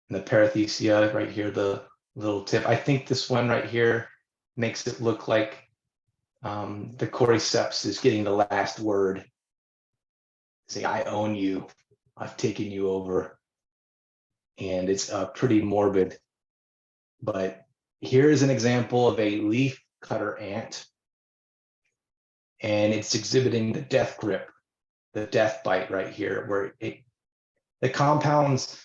and the parathecia right here, the little tip. I think this one right here makes it look like the cordyceps is getting the last word. Say, I own you, I've taken you over. And it's pretty morbid. But here is an example of a leaf cutter ant, and it's exhibiting the death grip, the death bite right here, where the compounds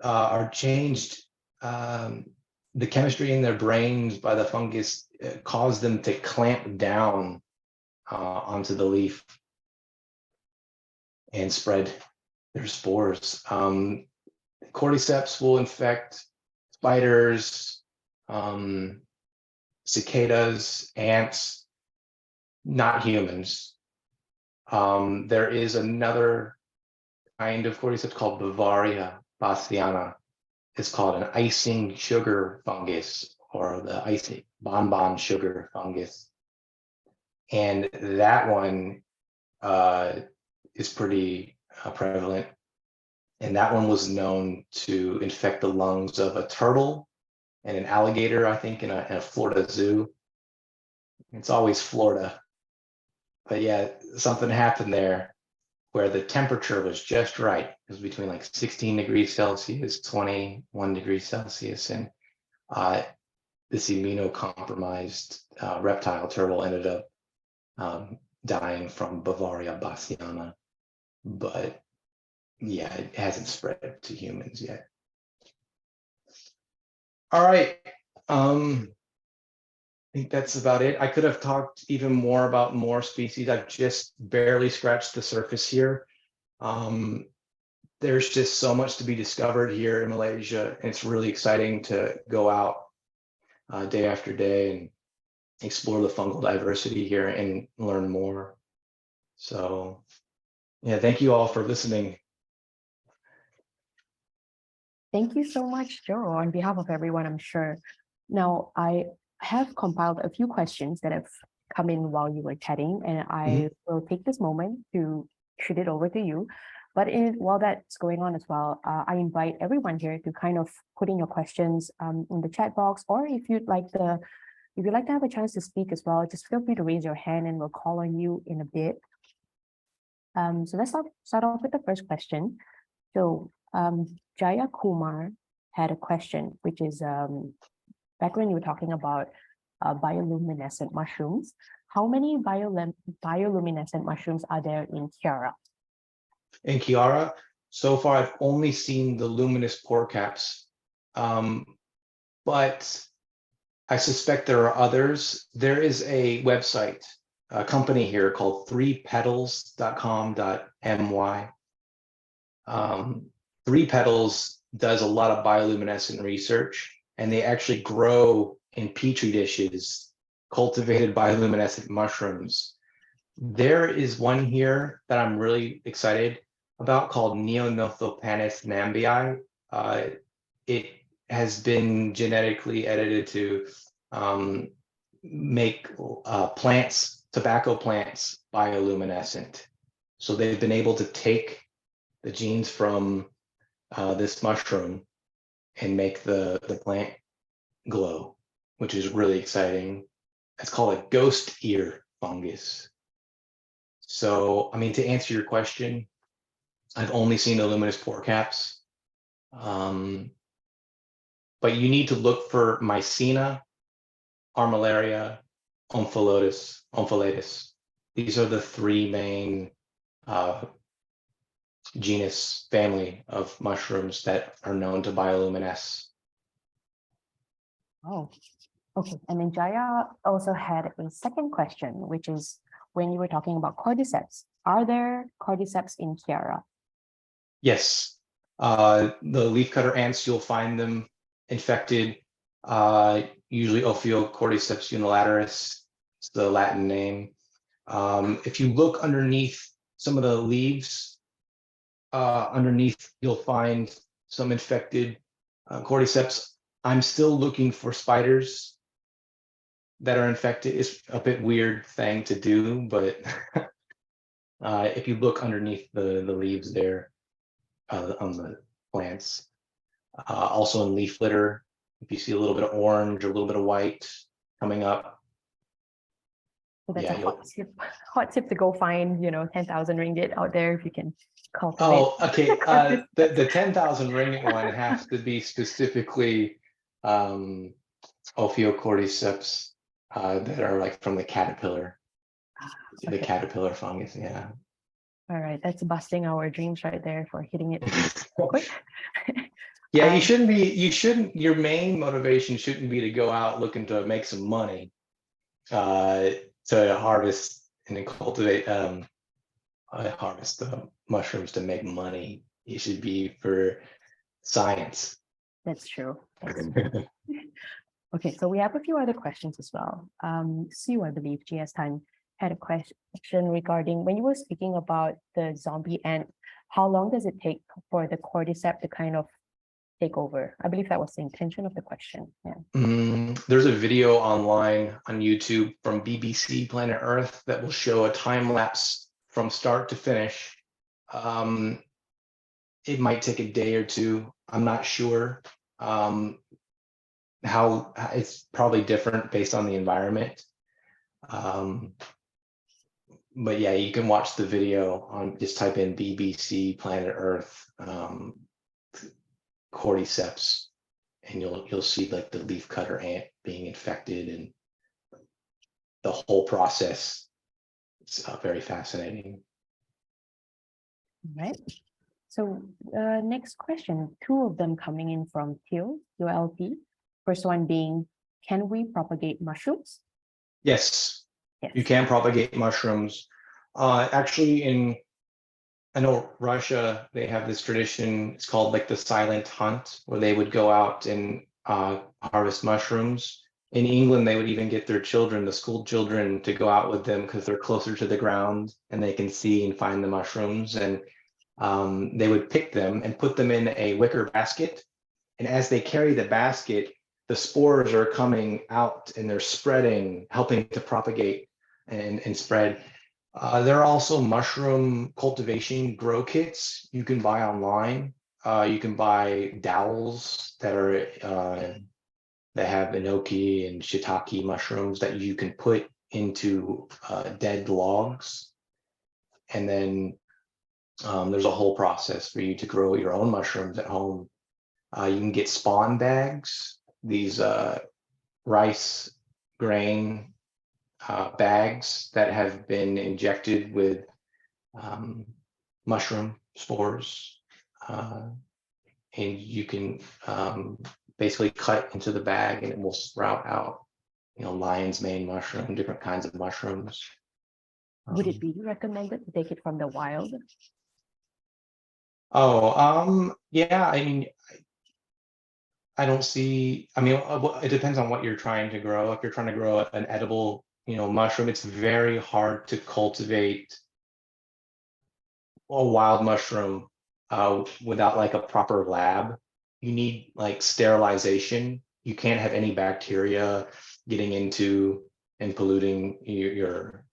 are changed. The chemistry in their brains by the fungus cause them to clamp down onto the leaf. and spread their spores. Cordyceps will infect spiders, cicadas, ants, not humans. There is another kind of cordyceps called Bavaria bassiana. It's called an icing sugar fungus, or the icing bonbon sugar fungus. And that one is pretty prevalent. And that one was known to infect the lungs of a turtle and an alligator, I think, in a Florida zoo. It's always Florida. But yeah, something happened there where the temperature was just right. It was between like 16 degrees Celsius, 21 degrees Celsius. And this immunocompromised reptile turtle ended up dying from Bavaria bassiana. But yeah, it hasn't spread to humans yet. All right. I think that's about it. I could have talked even more about more species. I've just barely scratched the surface here. There's just so much to be discovered here in Malaysia. It's really exciting to go out day after day and explore the fungal diversity here and learn more. So yeah, thank you all for listening. Thank you so much, Joe, on behalf of everyone, I'm sure. Now, I have compiled a few questions that have come in while you were chatting, and I will take this moment to shoot it over to you. But while that's going on as well, I invite everyone here to kind of put in your questions in the chat box, or if you'd like to have a chance to speak as well, just feel free to raise your hand and we'll call on you in a bit. So let's start off with the first question. So Jaya Kumar had a question, which is back when you were talking about bioluminescent mushrooms, how many bioluminescent mushrooms are there in Kiara? In Kiara, so far I've only seen the luminous pore caps, but I suspect there are others. There is a website, a company here called 3petals.com.my. 3 Petals does a lot of bioluminescent research, and they actually grow in petri dishes cultivated bioluminescent mushrooms. There is one here that I'm really excited about called Neonothopanis nambii. It has been genetically edited to make plants, tobacco plants, bioluminescent. So they've been able to take the genes from this mushroom and make the plant glow, which is really exciting. It's called a ghost ear fungus. So, I mean, to answer your question, I've only seen the luminous pore caps. But you need to look for Mycena, Armillaria, Omphalatus. These are the 3 main genus family of mushrooms that are known to bioluminesce. Oh, okay. And then Jaya also had a second question, which is when you were talking about cordyceps, are there cordyceps in Kiara? Yes, the leafcutter ants, you'll find them infected, usually Ophiocordyceps unilaterus, it's the Latin name. If you look underneath some of the leaves, underneath you'll find some infected cordyceps. I'm still looking for spiders that are infected. It's a bit weird thing to do, but if you look underneath the leaves there on the plants, also in leaf litter, if you see a little bit of orange or a little bit of white coming up. So that's Yeah, a hot tip to go find, 10,000 ringgit out there if you can cultivate. Oh, okay. The 10,000 ringgit one has to be specifically Ophiocordyceps that are like from the caterpillar, the Okay. caterpillar fungus. Yeah. All right, that's busting our dreams right there for hitting it quick. Yeah, your main motivation shouldn't be to go out looking to make some money, to harvest and then cultivate harvest the mushrooms to make money. It should be for science. That's true. Okay, so we have a few other questions as well. Sue, I believe, GS Tan had a question regarding when you were speaking about the zombie ant, how long does it take for the cordyceps to kind of take over? I believe that was the intention of the question. Yeah. There's a video online on YouTube from BBC Planet Earth that will show a time lapse from start to finish. It might take a day or two. I'm not sure. How it's probably different based on the environment. But yeah, you can watch the video on, just type in BBC Planet Earth cordyceps, and you'll see like the leafcutter ant being infected and the whole process. It's very fascinating. All right. So next question, two of them coming in from Teal, ULP. First one being, can we propagate mushrooms? Yes, Yes. you can propagate mushrooms. Actually, I know Russia, they have this tradition, it's called like the silent hunt, where they would go out and harvest mushrooms. In England, they would even get their children, the school children, to go out with them because they're closer to the ground and they can see and find the mushrooms. And they would pick them and put them in a wicker basket. And as they carry the basket, the spores are coming out and they're spreading, helping to propagate and spread. There are also mushroom cultivation grow kits you can buy online. You can buy dowels that are that have enoki and shiitake mushrooms that you can put into dead logs. And then there's a whole process for you to grow your own mushrooms at home. You can get spawn bags, these rice grain bags that have been injected with mushroom spores. And you can basically cut into the bag and it will sprout out, lion's mane mushroom, different kinds of mushrooms. Would it be recommended to take it from the wild? Yeah, I mean, I don't see, it depends on what you're trying to grow. If you're trying to grow an edible, mushroom, it's very hard to cultivate a wild mushroom without like a proper lab. You need like sterilization. You can't have any bacteria getting into and polluting your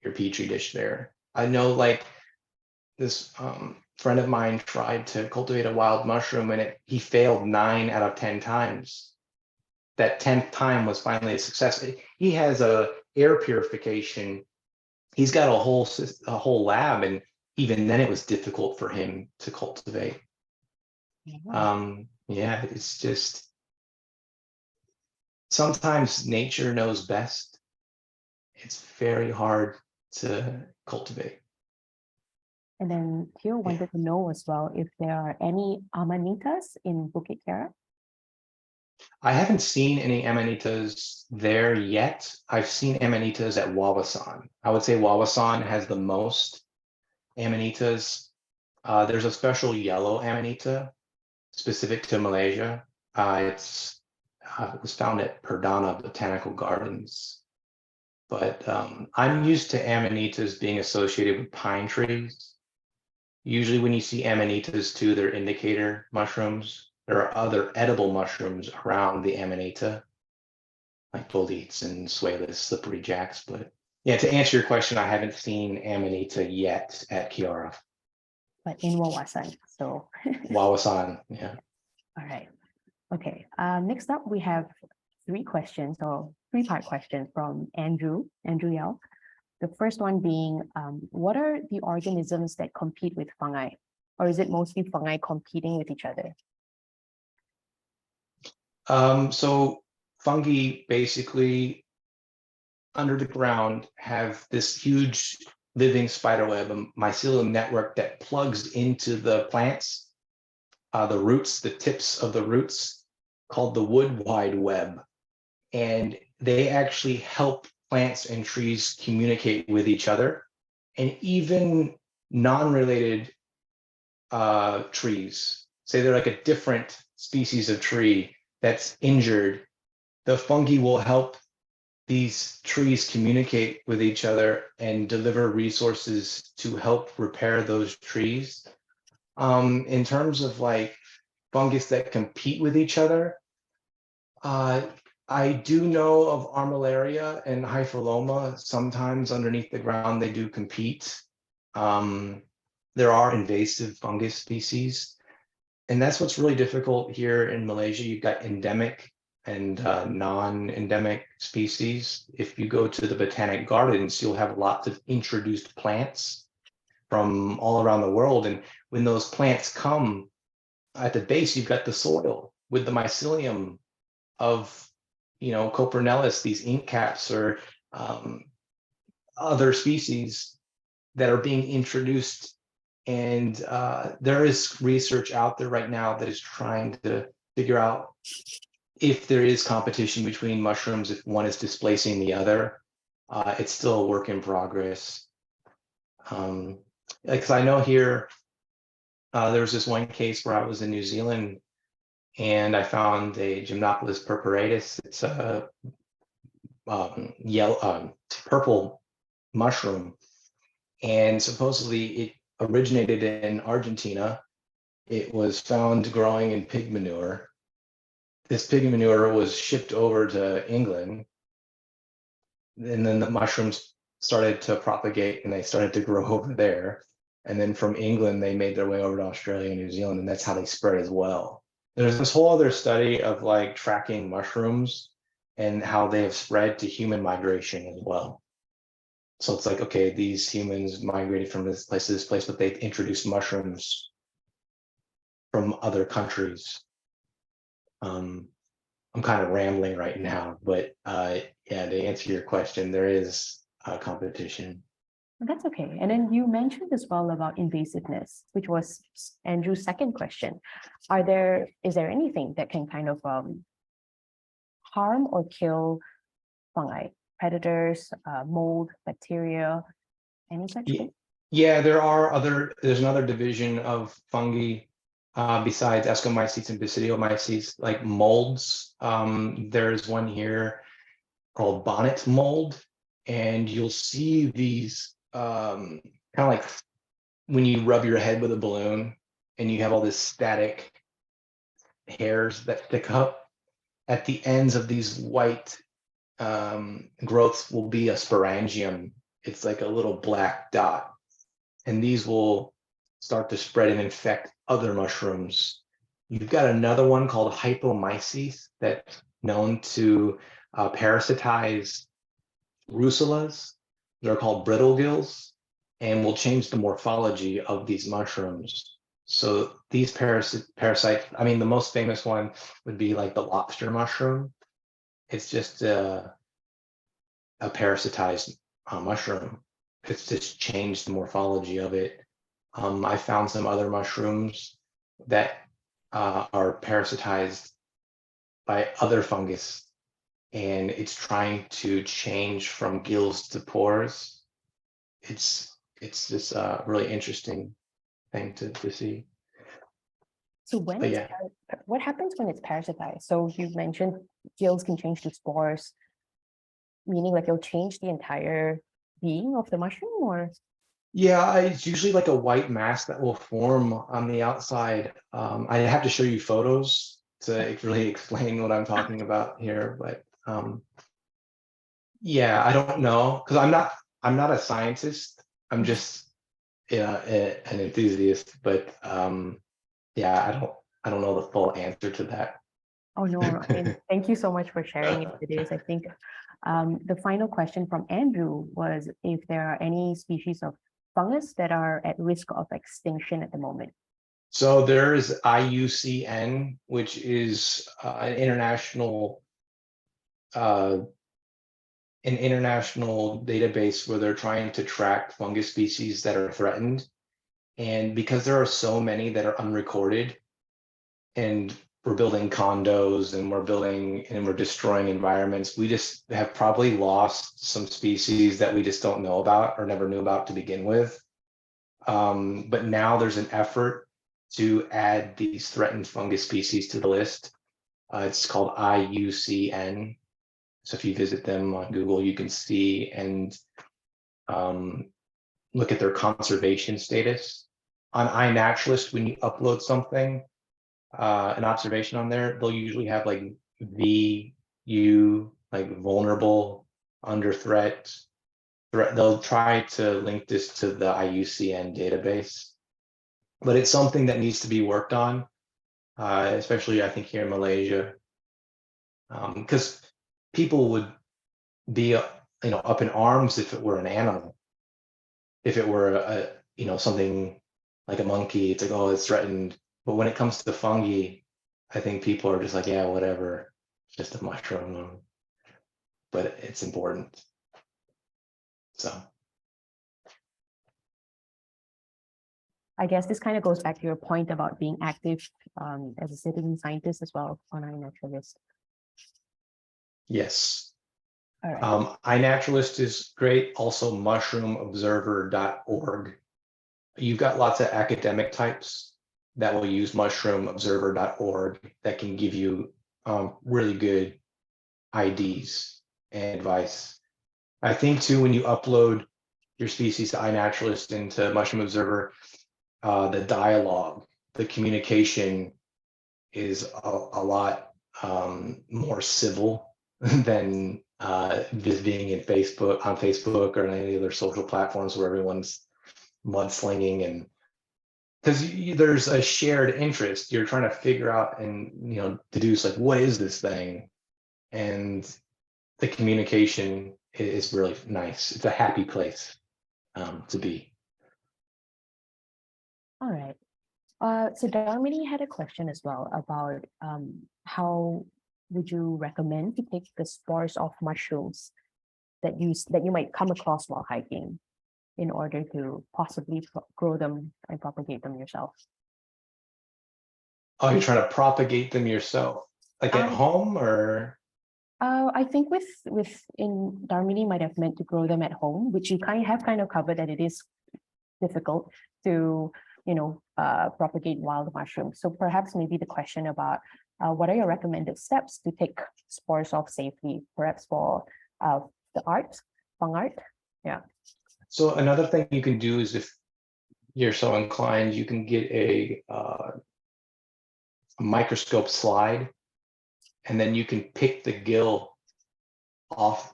petri dish there. I know like this friend of mine tried to cultivate a wild mushroom and he failed 9 out of 10 times. That 10th time was finally a success. He has a air purification. He's got a whole lab, and even then it was difficult for him to cultivate. Yeah, it's just sometimes nature knows best. It's very hard to cultivate. And then Theo wanted to know as well if there are any amanitas in Bukit Kiara. I haven't seen any amanitas there yet. I've seen amanitas at Wawasan. I would say Wawasan has the most amanitas. There's a special yellow amanita specific to Malaysia. It was found at Perdana Botanical Gardens. But I'm used to amanitas being associated with pine trees. Usually when you see amanitas too, they're indicator mushrooms. There are other edible mushrooms around the amanita, like boletes and suelas, slippery jacks. But yeah, to answer your question, I haven't seen amanita yet at Kiara. But in Wawasan, so. Wawasan, yeah. All right. Okay. Next up, we have 3 questions, or 3-part question from Andrew Yao. The first one being, what are the organisms that compete with fungi? Or is it mostly fungi competing with each other? So fungi basically under the ground have this huge living spiderweb, a mycelium network that plugs into the plants, the roots, the tips of the roots, called the wood wide web. And they actually help plants and trees communicate with each other. And even non-related trees, say they're like a different species of tree that's injured, the fungi will help these trees communicate with each other and deliver resources to help repair those trees. In terms of like fungus that compete with each other, I do know of armillaria and hyphiloma. Sometimes underneath the ground, they do compete. There are invasive fungus species, and that's what's really difficult here in Malaysia. You've got endemic and non-endemic species. If you go to the botanic gardens, you'll have lots of introduced plants from all around the world. And when those plants come, at the base, you've got the soil with the mycelium of, Copernellus, these ink caps, or other species that are being introduced. And there is research out there right now that is trying to figure out if there is competition between mushrooms, if one is displacing the other. It's still a work in progress. Because I know here, there was this one case where I was in New Zealand and I found a Gymnoculus purpuratus. It's a yellow, purple mushroom, and supposedly it originated in Argentina. It was found growing in pig manure. This pig manure was shipped over to England, and then the mushrooms started to propagate and they started to grow over there. And then from England, they made their way over to Australia and New Zealand, and that's how they spread as well. There's this whole other study of like tracking mushrooms and how they have spread to human migration as well. So it's like, okay, these humans migrated from this place to this place, but they've introduced mushrooms from other countries. I'm kind of rambling right now, but yeah, to answer your question, there is competition. That's okay. And then you mentioned as well about invasiveness, which was Andrew's second question. Is there anything that can kind of harm or kill fungi, predators, mold, bacteria, any such thing? Yeah, there's another division of fungi besides Ascomycetes and Basidiomycetes, like molds. There's one here called bonnet mold, and you'll see these kind of like when you rub your head with a balloon and you have all this static hairs that stick up. At the ends of these white growths will be a sporangium. It's like a little black dot, and these will start to spread and infect other mushrooms. You've got another one called hypomyces that's known to parasitize russulas. They're called brittle gills, and will change the morphology of these mushrooms. So these parasites, I mean, the most famous one would be like the lobster mushroom. It's just a parasitized mushroom. It's just changed the morphology of it. I found some other mushrooms that are parasitized by other fungus, and it's trying to change from gills to pores. It's just a really interesting thing to see. So when But it's yeah. what happens when it's parasitized? So you mentioned gills can change to spores, meaning like it'll change the entire being of the mushroom, or? Yeah, it's usually like a white mass that will form on the outside. I have to show you photos to really explain what I'm talking about here, but yeah, I don't know, because I'm not a scientist. I'm just an enthusiast, but yeah, I don't know the full answer to that. Oh no, I mean, thank you so much for sharing it with us. I think the final question from Andrew was if there are any species of fungus that are at risk of extinction at the moment. So there is IUCN, which is an international database where they're trying to track fungus species that are threatened. And because there are so many that are unrecorded, and we're building condos and we're destroying environments, we just have probably lost some species that we just don't know about or never knew about to begin with. But now there's an effort to add these threatened fungus species to the list. It's called IUCN. So if you visit them on Google, you can see and look at their conservation status. On iNaturalist, when you upload something, an observation on there, they'll usually have like VU, like vulnerable, under threat. They'll try to link this to the IUCN database, but it's something that needs to be worked on, especially I think here in Malaysia, because people would be up in arms if it were an animal. If it were something like a monkey, it's like, oh, it's threatened. But when it comes to fungi, I think people are just like, yeah, whatever, it's just a mushroom. But it's important. So I guess this kind of goes back to your point about being active as a citizen scientist as well on iNaturalist. yes. All right. iNaturalist is great. Also mushroomobserver.org. You've got lots of academic types that will use mushroomobserver.org that can give you really good IDs and advice. I think too, when you upload your species to iNaturalist into Mushroom Observer, the dialogue, the communication is a lot more civil than visiting on Facebook or any other social platforms where everyone's mudslinging, and because there's a shared interest. You're trying to figure out and deduce like, what is this thing, and the communication is really nice. It's a happy place to be. All right. So Darmini had a question as well about how would you recommend to take the spores of mushrooms that you might come across while hiking in order to possibly grow them and propagate them yourself? Oh, you're trying to propagate them yourself, like at home, or? I think in Darmini might have meant to grow them at home, which you kind of covered that it is difficult to propagate wild mushrooms. So perhaps maybe the question about what are your recommended steps to take spores off safely, perhaps for the fung art? Yeah. So another thing you can do is, if you're so inclined, you can get a microscope slide, and then you can pick the gill off,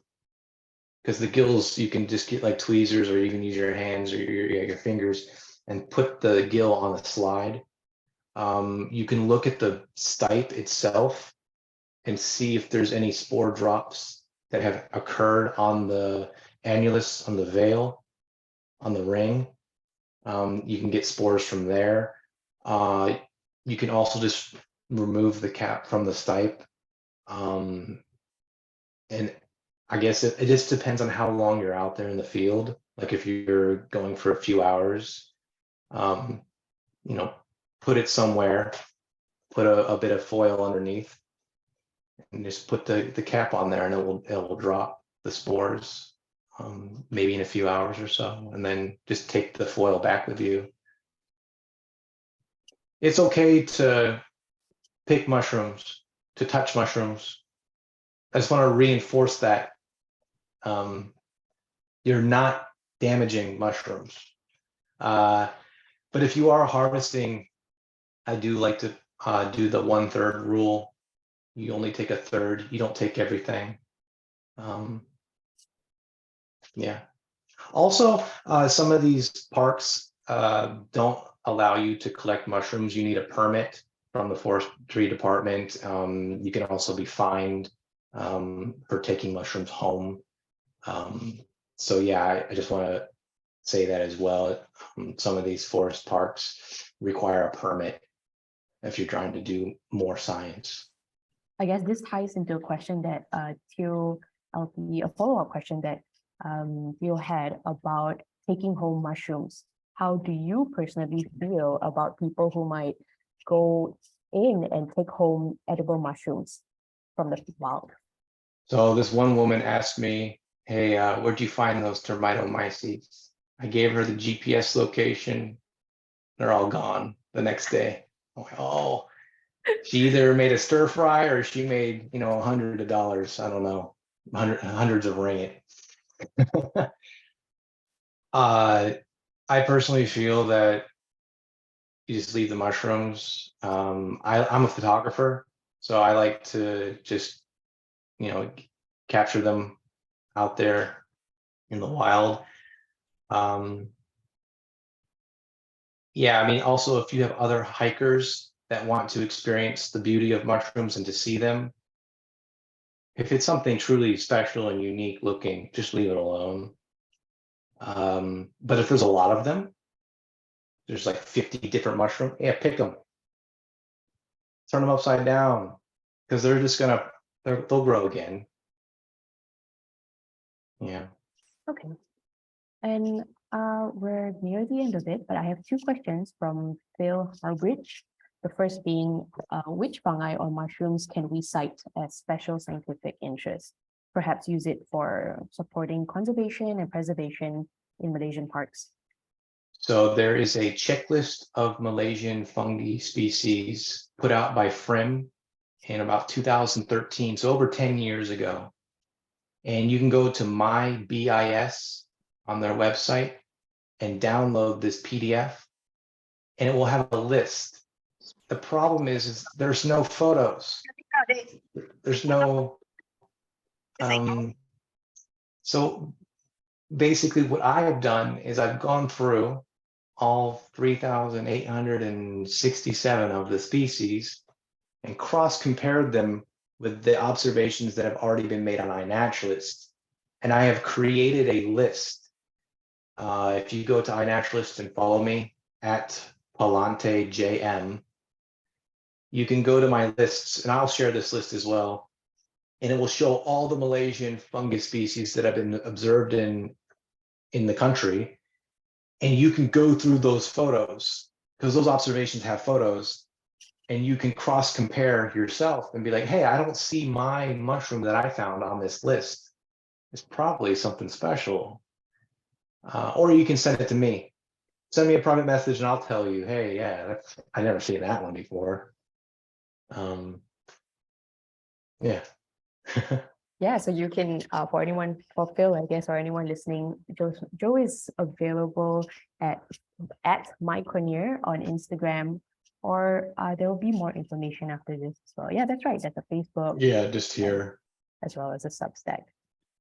because the gills, you can just get like tweezers, or you can use your hands or your fingers and put the gill on the slide. You can look at the stipe itself and see if there's any spore drops that have occurred on the annulus, on the veil, on the ring. You can get spores from there. You can also just remove the cap from the stipe. And I guess it just depends on how long you're out there in the field. Like if you're going for a few hours, put it somewhere, put a bit of foil underneath, and just put the cap on there, and it will drop the spores, maybe in a few hours or so, and then just take the foil back with you. It's okay to pick mushrooms, to touch mushrooms. I just want to reinforce that you're not damaging mushrooms. But if you are harvesting, I do like to do the 1/3 rule. You only take a third. You don't take everything. Yeah. Also, some of these parks don't allow you to collect mushrooms. You need a permit from the forestry department. You can also be fined for taking mushrooms home. So yeah, I just want to say that as well. Some of these forest parks require a permit if you're trying to do more science. I guess this ties into a question that Theo LP, a follow-up question that Theo had about taking home mushrooms. How do you personally feel about people who might go in and take home edible mushrooms from the wild? So this one woman asked me, hey, where'd you find those termitomyces? I gave her the GPS location. They're all gone the next day. I'm like, oh, she either made a stir fry or she made, hundreds of dollars. I don't know, hundreds of ringgit. I personally feel that you just leave the mushrooms. I'm a photographer, so I like to just, capture them out there in the wild. Yeah, I mean, also if you have other hikers that want to experience the beauty of mushrooms and to see them, if it's something truly special and unique looking, just leave it alone. But if there's a lot of them, there's like 50 different mushrooms, yeah, pick them, turn them upside down, because they're just they'll grow again. Yeah. Okay. And we're near the end of it, but I have two questions from Phil Harbridge. The first being, which fungi or mushrooms can we cite as special scientific interest? Perhaps use it for supporting conservation and preservation in Malaysian parks. So there is a checklist of Malaysian fungi species put out by FRIM in about 2013, so over 10 years ago. And you can go to my BIS on their website and download this PDF, and it will have a list. The problem is there's no photos. There's no, so basically what I have done is I've gone through all 3,867 of the species and cross-compared them with the observations that have already been made on iNaturalist. And I have created a list. If you go to iNaturalist and follow me at Pallante JM, you can go to my lists, and I'll share this list as well. And it will show all the Malaysian fungus species that have been observed in the country. And you can go through those photos because those observations have photos, and you can cross compare yourself and be like, hey, I don't see my mushroom that I found on this list. It's probably something special. Or you can send it to me. Send me a private message and I'll tell you, hey, yeah, I never seen that one before. Yeah. Yeah, so you can, for anyone, for Phil, I guess, or anyone listening, Joe is available at mycologist on Instagram, or there will be more information after this as well. Yeah, that's right. That's a Facebook. Yeah, just here. As well as a Substack.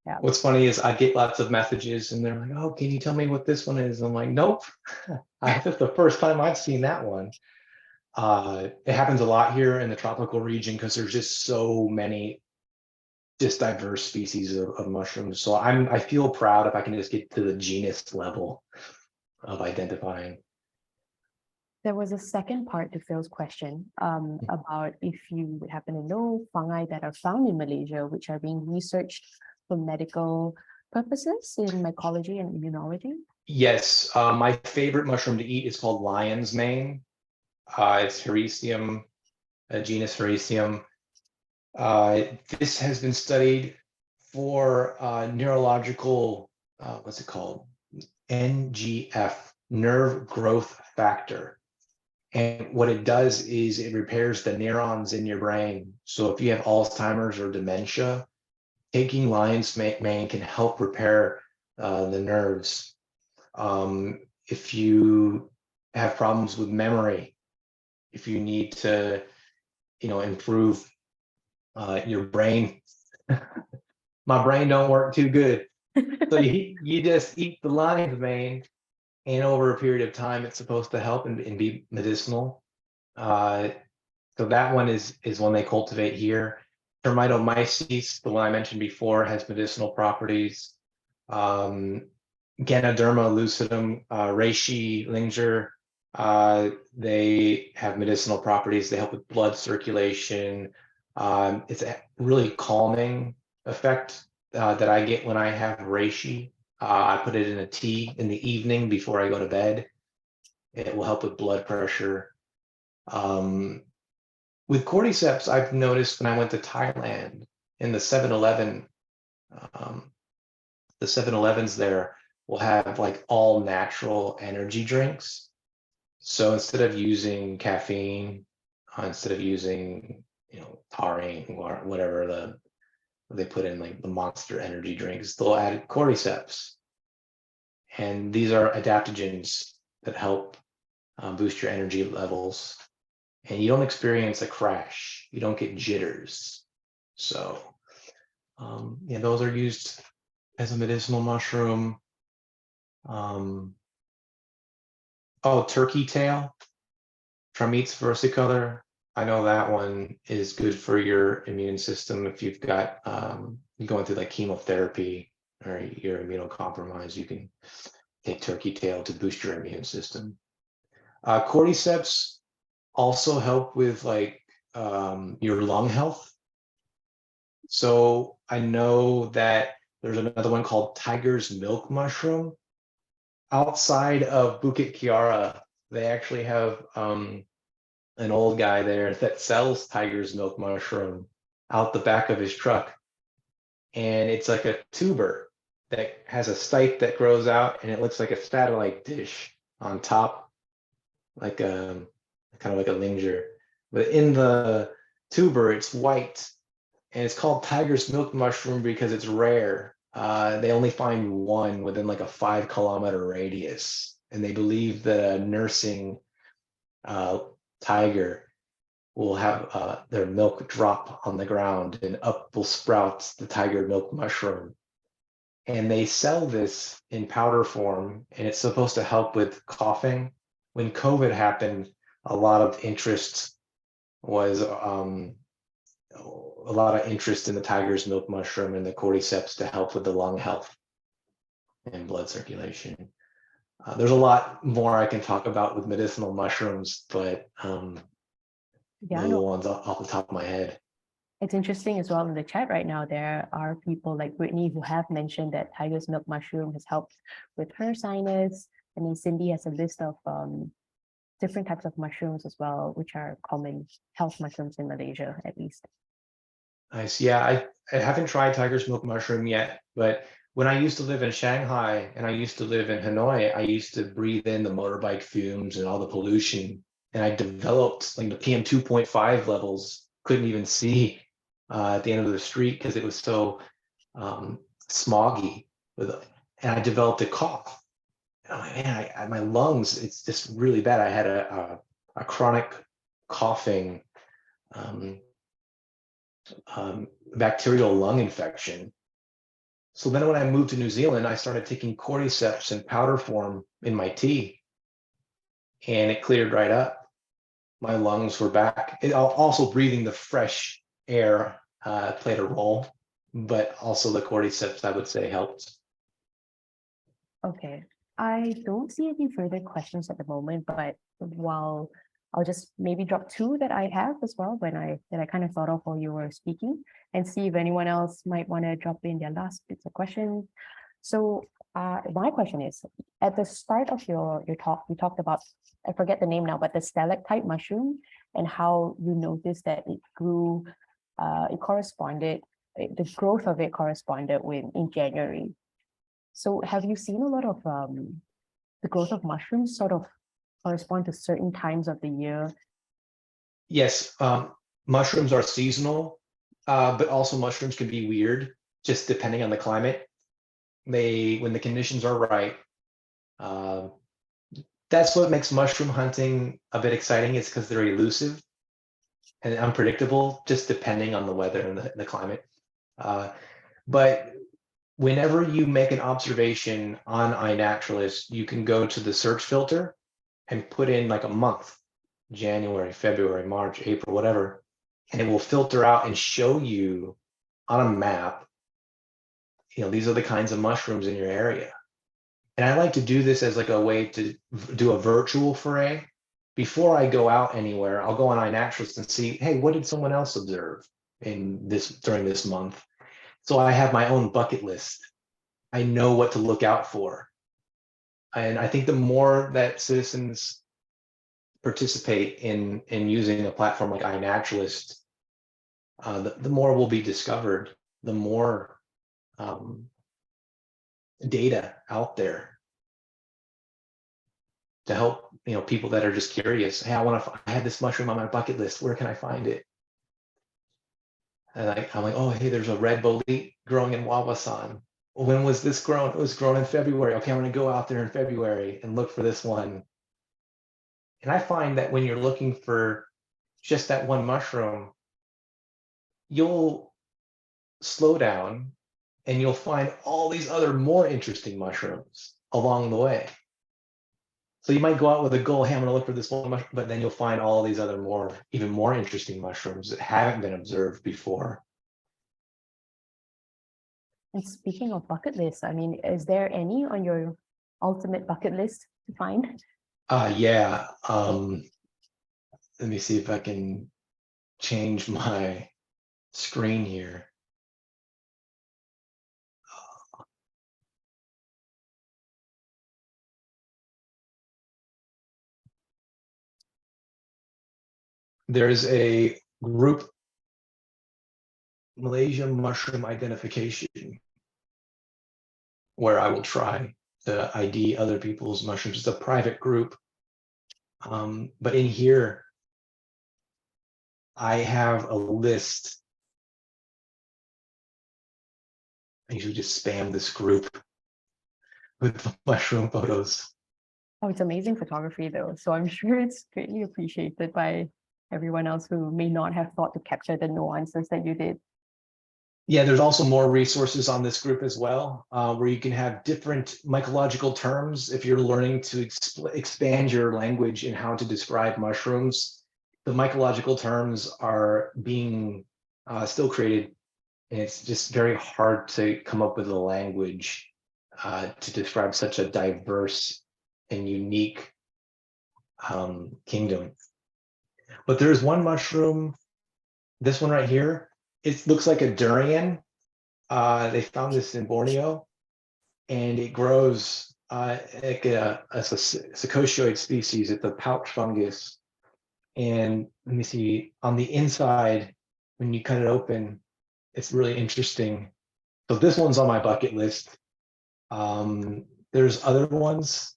Yeah. What's funny is I get lots of messages and they're like, oh, can you tell me what this one is? I'm like, nope. That's the first time I've seen that one. It happens a lot here in the tropical region because there's just so many just diverse species of mushrooms. So I feel proud if I can just get to the genus level of identifying. There was a second part to Phil's question about if you would happen to know fungi that are found in Malaysia, which are being researched for medical purposes in mycology and immunology. Yes, my favorite mushroom to eat is called lion's mane. It's Hericium, genus Hericium. This has been studied for neurological, what's it called? NGF, nerve growth factor. And what it does is it repairs the neurons in your brain. So if you have Alzheimer's or dementia, taking lion's mane can help repair the nerves. If you have problems with memory, if you need to, improve your brain, my brain don't work too good. So you just eat the lion's mane, and over a period of time, it's supposed to help and be medicinal. So that one is one they cultivate here. Termitomyces, the one I mentioned before, has medicinal properties. Ganoderma lucidum, reishi, linger, they have medicinal properties. They help with blood circulation. It's a really calming effect that I get when I have reishi. I put it in a tea in the evening before I go to bed. It will help with blood pressure. With cordyceps, I've noticed when I went to Thailand in the 7-Eleven, the 7-Elevens there, will have like all natural energy drinks. So instead of using caffeine, instead of using, taurine or whatever they put in like the Monster energy drinks, they'll add cordyceps. And these are adaptogens that help boost your energy levels. And you don't experience a crash. You don't get jitters. So yeah, those are used as a medicinal mushroom. Oh, turkey tail, Trametes versicolor. I know that one is good for your immune system if you've got going through like chemotherapy or you're immunocompromised. You can take turkey tail to boost your immune system. Cordyceps also help with like your lung health. So I know that there's another one called tiger's milk mushroom. Outside of Bukit Kiara, they actually have an old guy there that sells tiger's milk mushroom out the back of his truck. And it's like a tuber that has a stipe that grows out and it looks like a satellite dish on top, like a kind of like a linger. But in the tuber, it's white and it's called tiger's milk mushroom because it's rare. They only find one within like a 5 kilometer radius. And they believe that a nursing tiger will have their milk drop on the ground and up will sprout the tiger milk mushroom. And they sell this in powder form and it's supposed to help with coughing. When COVID happened, a lot of interest was a lot of interest in the tiger's milk mushroom and the cordyceps to help with the lung health and blood circulation. There's a lot more I can talk about with medicinal mushrooms, but Yeah, those are the no, ones off the top of my head. it's interesting as well in the chat right now. There are people like Brittany who have mentioned that tiger's milk mushroom has helped with her sinus. And then Cindy has a list of different types of mushrooms as well, which are common health mushrooms in Malaysia, at least. Nice. Yeah, I haven't tried tiger's milk mushroom yet, but when I used to live in Shanghai and I used to live in Hanoi, I used to breathe in the motorbike fumes and all the pollution. And I developed like the PM 2.5 levels, couldn't even see at the end of the street because it was so smoggy. And I developed a cough. And I'm like, man, my lungs, it's just really bad. I had a chronic coughing bacterial lung infection. So then when I moved to New Zealand, I started taking cordyceps in powder form in my tea and it cleared right up. My lungs were back. Also breathing the fresh air played a role, but also the cordyceps, I would say, helped. Okay, I don't see any further questions at the moment, but while I'll just maybe drop two that I have as well that I kind of thought of while you were speaking and see if anyone else might want to drop in their last bits of questions. So my question is, at the start of your talk, you talked about, I forget the name now, but the stalactite mushroom and how you noticed that it grew, the growth of it corresponded with in January. So have you seen a lot of the growth of mushrooms sort of correspond to certain times of the year? Yes, mushrooms are seasonal, but also mushrooms can be weird, just depending on the climate. When the conditions are right, that's what makes mushroom hunting a bit exciting, is because they're elusive and unpredictable, just depending on the weather and the climate. But whenever you make an observation on iNaturalist, you can go to the search filter and put in like a month, January, February, March, April, whatever, and it will filter out and show you on a map, these are the kinds of mushrooms in your area. And I like to do this as like a way to do a virtual foray. Before I go out anywhere, I'll go on iNaturalist and see, hey, what did someone else observe during this month? So I have my own bucket list. I know what to look out for. And I think the more that citizens participate in using a platform like iNaturalist, the more will be discovered, the more data out there to help, people that are just curious. Hey, I had this mushroom on my bucket list. Where can I find it? And I'm like, oh, hey, there's a red bolete growing in Wawasan. When was this grown? It was grown in February. Okay, I'm going to go out there in February and look for this one. And I find that when you're looking for just that one mushroom, you'll slow down and you'll find all these other more interesting mushrooms along the way. So you might go out with a goal, hey, I'm going to look for this one mushroom, but then you'll find all these other even more interesting mushrooms that haven't been observed before. And speaking of bucket lists, I mean, is there any on your ultimate bucket list to find? Yeah. Let me see if I can change my screen here. There's a group, Malaysia Mushroom Identification, where I will try to ID other people's mushrooms. It's a private group. But in here, I have a list. I usually just spam this group with the mushroom photos. Oh, it's amazing photography though. So I'm sure it's greatly appreciated by everyone else who may not have thought to capture the nuances that you did. Yeah, there's also more resources on this group as well, where you can have different mycological terms if you're learning to expand your language in how to describe mushrooms. The mycological terms are being still created, and it's just very hard to come up with a language to describe such a diverse and unique kingdom. But there's one mushroom, this one right here, it looks like a durian. They found this in Borneo, and it grows like a Secosioid species. It's a pouch fungus. And let me see, on the inside, when you cut it open, it's really interesting. So this one's on my bucket list. There's other ones.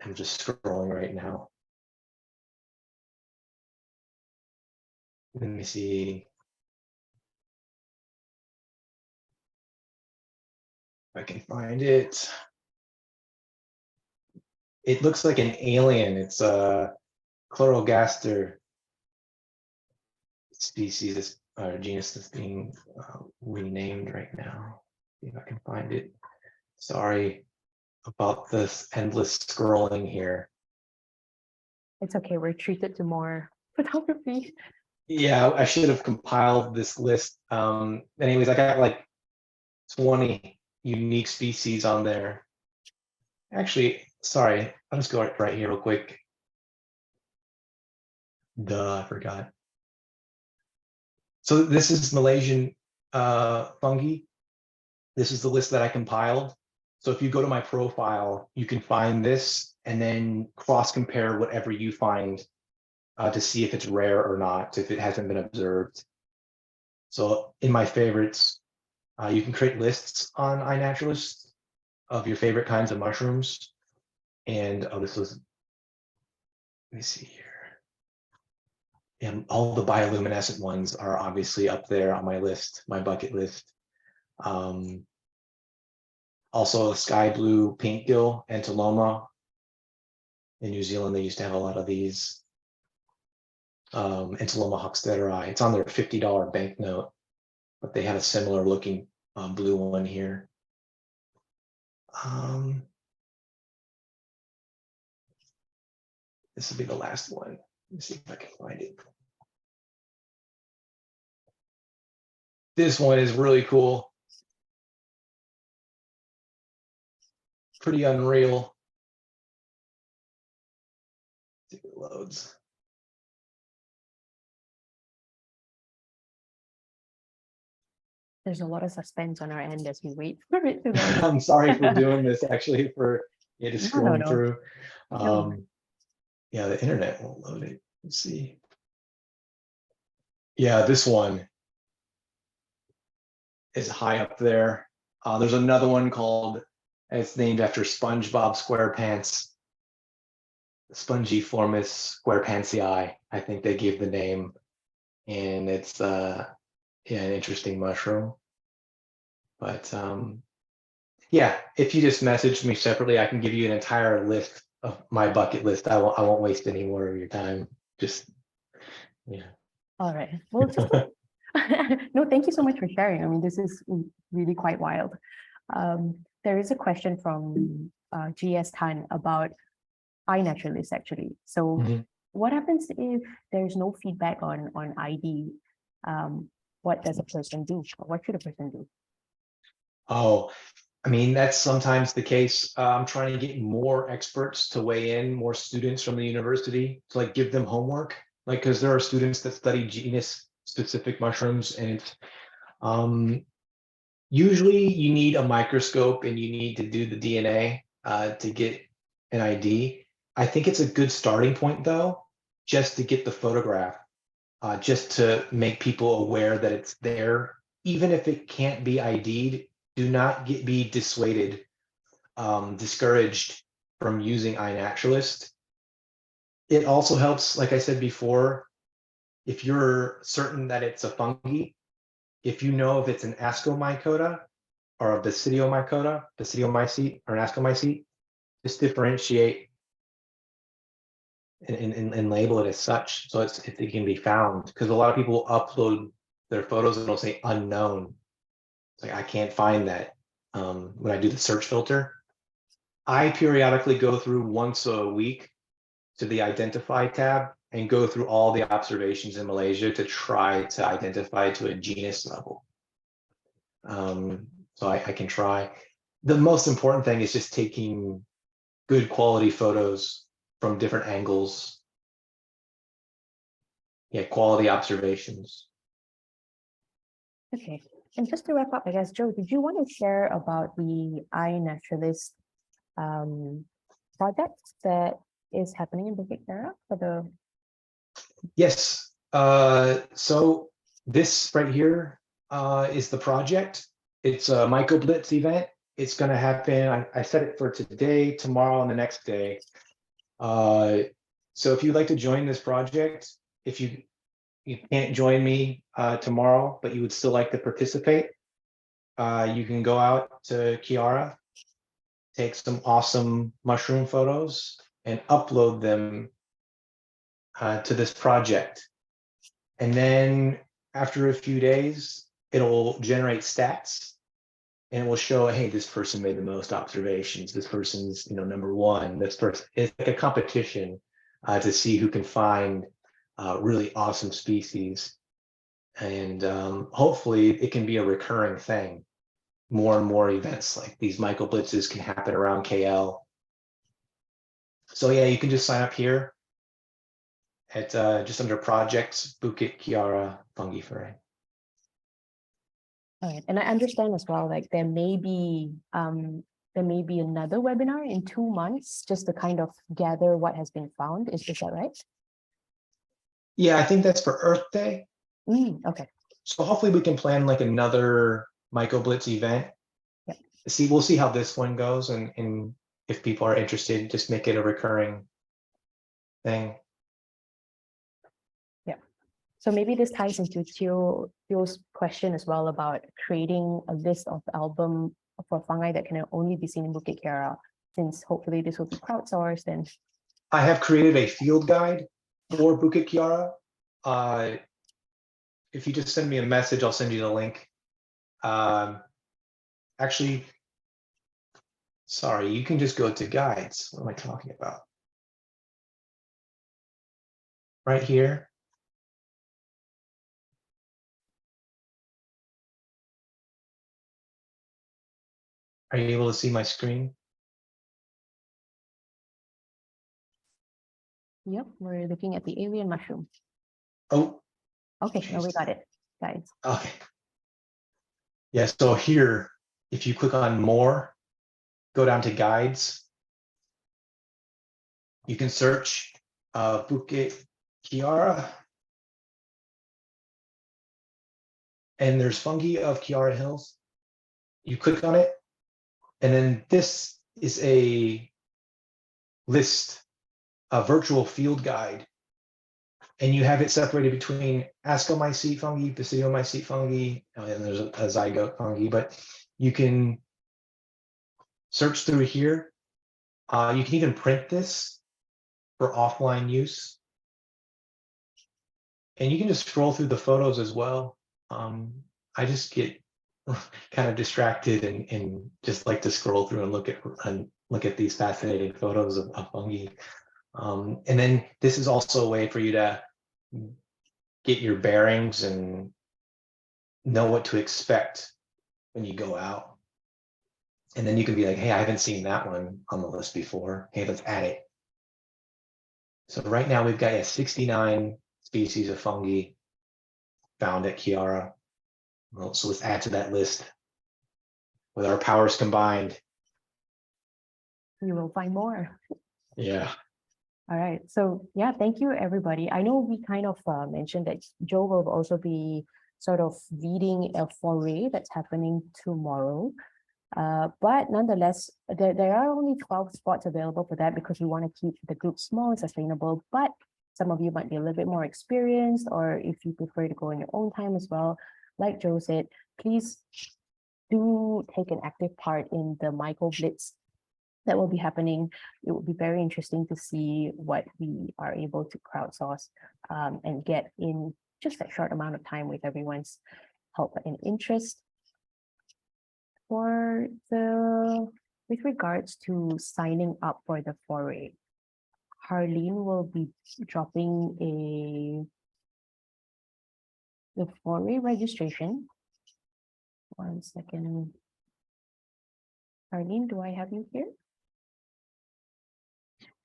I'm just scrolling right now. Let me see if I can find it. It looks like an alien. It's a chlorogaster species or genus that's being renamed right now. See if I can find it. Sorry about this endless scrolling here. It's okay, we're treated to more photography. Yeah, I should have compiled this list. Anyways, I got like 20 unique species on there. Actually, sorry, I'll just go right here real quick. Duh, I forgot. So this is Malaysian fungi. This is the list that I compiled. So if you go to my profile, you can find this and then cross compare whatever you find to see if it's rare or not, if it hasn't been observed. So in my favorites, you can create lists on iNaturalist of your favorite kinds of mushrooms. And this was, let me see here. And all the bioluminescent ones are obviously up there on my list, my bucket list. Also, sky blue paintgill and Taloma. In New Zealand, they used to have a lot of these. Taloma hoxteri. It's on their $50 banknote, but they have a similar looking blue one here. This will be the last one. Let me see if I can find it. This one is really cool. Pretty unreal. See if it loads. There's a lot of suspense on our end as we wait for it to load. I'm sorry for doing this, actually, for just scrolling through. Yeah, the internet won't load it. Let's see. Yeah, this one is high up there. There's another one called, it's named after SpongeBob SquarePants, Spongiformis squarepantsii, I think they gave the name. And it's yeah, an interesting mushroom. But yeah, if you just message me separately, I can give you an entire list of my bucket list. I won't waste any more of your time. Just yeah. All right. Well, just no, thank you so much for sharing. I mean, this is really quite wild. There is a question from GS Tan about iNaturalist actually. So Mhm. what happens if there's no feedback on ID? What does a person do? Or what should a person do? Oh, I mean, that's sometimes the case. I'm trying to get more experts to weigh in, more students from the university to like give them homework. Like, because there are students that study genus specific mushrooms, and it's usually you need a microscope and you need to do the DNA to get an ID. I think it's a good starting point though, just to get the photograph, just to make people aware that it's there, even if it can't be ID'd. Do not be dissuaded, discouraged from using iNaturalist. It also helps, like I said before, if you're certain that it's a fungi, if you know if it's an ascomycota or a basidiomycota, basidiomycete or an ascomycete, just differentiate and label it as such so if it can be found. Because a lot of people upload their photos and it'll say unknown. It's like I can't find that when I do the search filter. I periodically go through once a week to the identify tab and go through all the observations in Malaysia to try to identify to a genus level. So I can try. The most important thing is just taking good quality photos from different angles. Yeah, quality observations. Okay. And just to wrap up, I guess, Joe, did you want to share about the iNaturalist project that is happening in Bukit Kiara for the Yes. So this right here is the project. It's a mycoblitz event. It's going to happen. I set it for today, tomorrow, and the next day. So if you'd like to join this project, if you can't join me tomorrow, but you would still like to participate, you can go out to Kiara, take some awesome mushroom photos, and upload them to this project. And then after a few days, it'll generate stats and it will show, hey, this person made the most observations. This person's, number one. This person, it's like a competition to see who can find really awesome species. And hopefully it can be a recurring thing. More and more events like these Michael Blitzes can happen around KL. So yeah, you can just sign up here at just under projects, Bukit Kiara Fungi Foray. all right. And I understand as well, like there may be another webinar in 2 months just to kind of gather what has been found. Is that right? Yeah, I think that's for Earth Day. Okay. So hopefully we can plan like another Michael Blitz event. Yep. We'll see how this one goes, and if people are interested, just make it a recurring thing. So maybe this ties into Theo's question as well about creating a list of album for fungi that can only be seen in Bukit Kiara, since hopefully this will be crowdsourced and I have created a field guide for Bukit Kiara. If you just send me a message, I'll send you the link. Actually, sorry, you can just go to guides. What am I talking about? Right here. Are you able to see my screen? yep, we're looking at the alien mushroom. Oh, Okay, no, we got it, guys. okay. Yeah, so here, if you click on more, go down to guides, you can search Bukit Kiara. And there's fungi of Kiara Hills. you click on it, and then this is a list, a virtual field guide, and you have it separated between ascomycete fungi, basidiomycete fungi, and there's a zygote fungi, but you can search through here. You can even print this for offline use. And you can just scroll through the photos as well. I just get kind of distracted and just like to scroll through and look at these fascinating photos of fungi. And then this is also a way for you to get your bearings and know what to expect when you go out. And then you can be like, hey, I haven't seen that one on the list before. Hey, let's add it. So right now we've got 69 species of fungi found at Kiara. Well, so let's add to that list. With our powers combined. You will find more. Yeah. All right. So yeah, thank you, everybody. I know we kind of mentioned that Joe will also be sort of leading a foray that's happening tomorrow. But nonetheless, there are only 12 spots available for that because we want to keep the group small and sustainable. But some of you might be a little bit more experienced, or if you prefer to go in your own time as well, like Joe said, please do take an active part in the Myco Blitz that will be happening. It will be very interesting to see what we are able to crowdsource and get in just that short amount of time with everyone's help and interest. With regards to signing up for the foray, Harleen will be dropping the foray registration. 1 second. Harleen, do I have you here?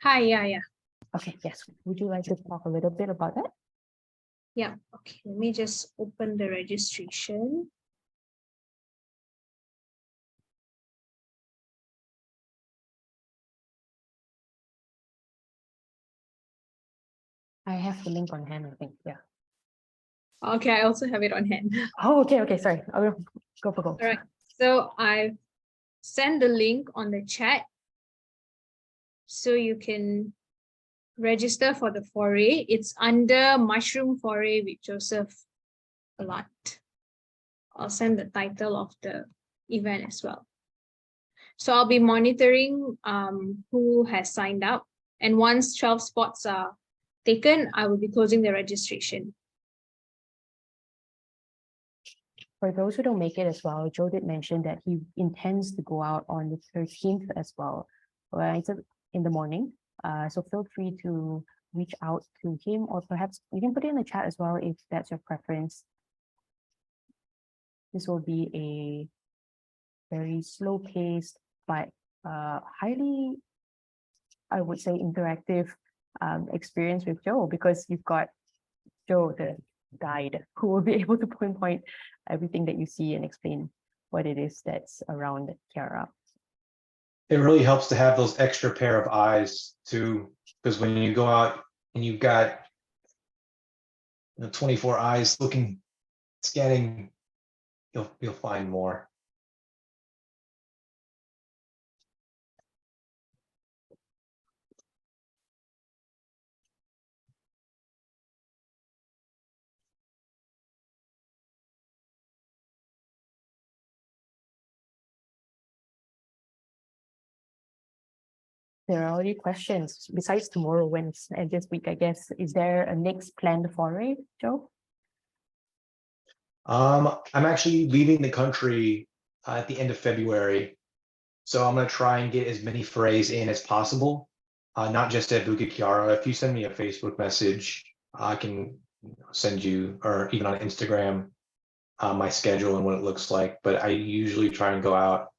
Hi, yeah. Okay, yes. Would you like to talk a little bit about that? Yeah, okay. Let me just open the registration. I have the link on hand, I think. Yeah. Okay, I also have it on hand. Oh, okay. Sorry. I'll go. All right. So I've sent the link on the chat so you can register for the foray. It's under Mushroom Foray with Joseph Pallante. I'll send the title of the event as well. So I'll be monitoring who has signed up. And once 12 spots are taken, I will be closing the registration. For those who don't make it as well, Joe did mention that he intends to go out on the 13th as well. It's in the morning. So feel free to reach out to him, or perhaps you can put it in the chat as well if that's your preference. This will be a very slow-paced but highly, I would say, interactive experience with Joe, because you've got Joe, the guide, who will be able to pinpoint everything that you see and explain what it is that's around Kiara. It really helps to have those extra pair of eyes too, because when you go out and you've got 24 eyes looking, scanning, you'll find more. There are already questions besides tomorrow, and this week, I guess. Is there a next planned foray, Joe? I'm actually leaving the country at the end of February. So I'm going to try and get as many forays in as possible, not just at Bukit Kiara. If you send me a Facebook message, I can send you, or even on Instagram, my schedule and what it looks like. But I usually try and go out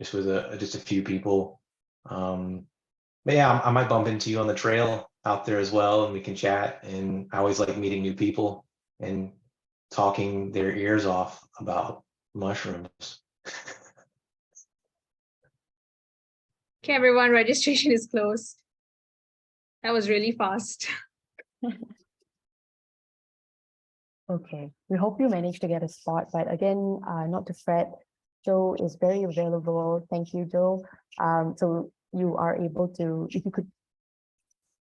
just with just a few people. But yeah, I might bump into you on the trail out there as well, and we can chat. And I always like meeting new people and talking their ears off about mushrooms. Okay, everyone, registration is closed. That was really fast. Okay, we hope you managed to get a spot, but again, not to fret. Joe is very available. Thank you, Joe. So you are able to, if you could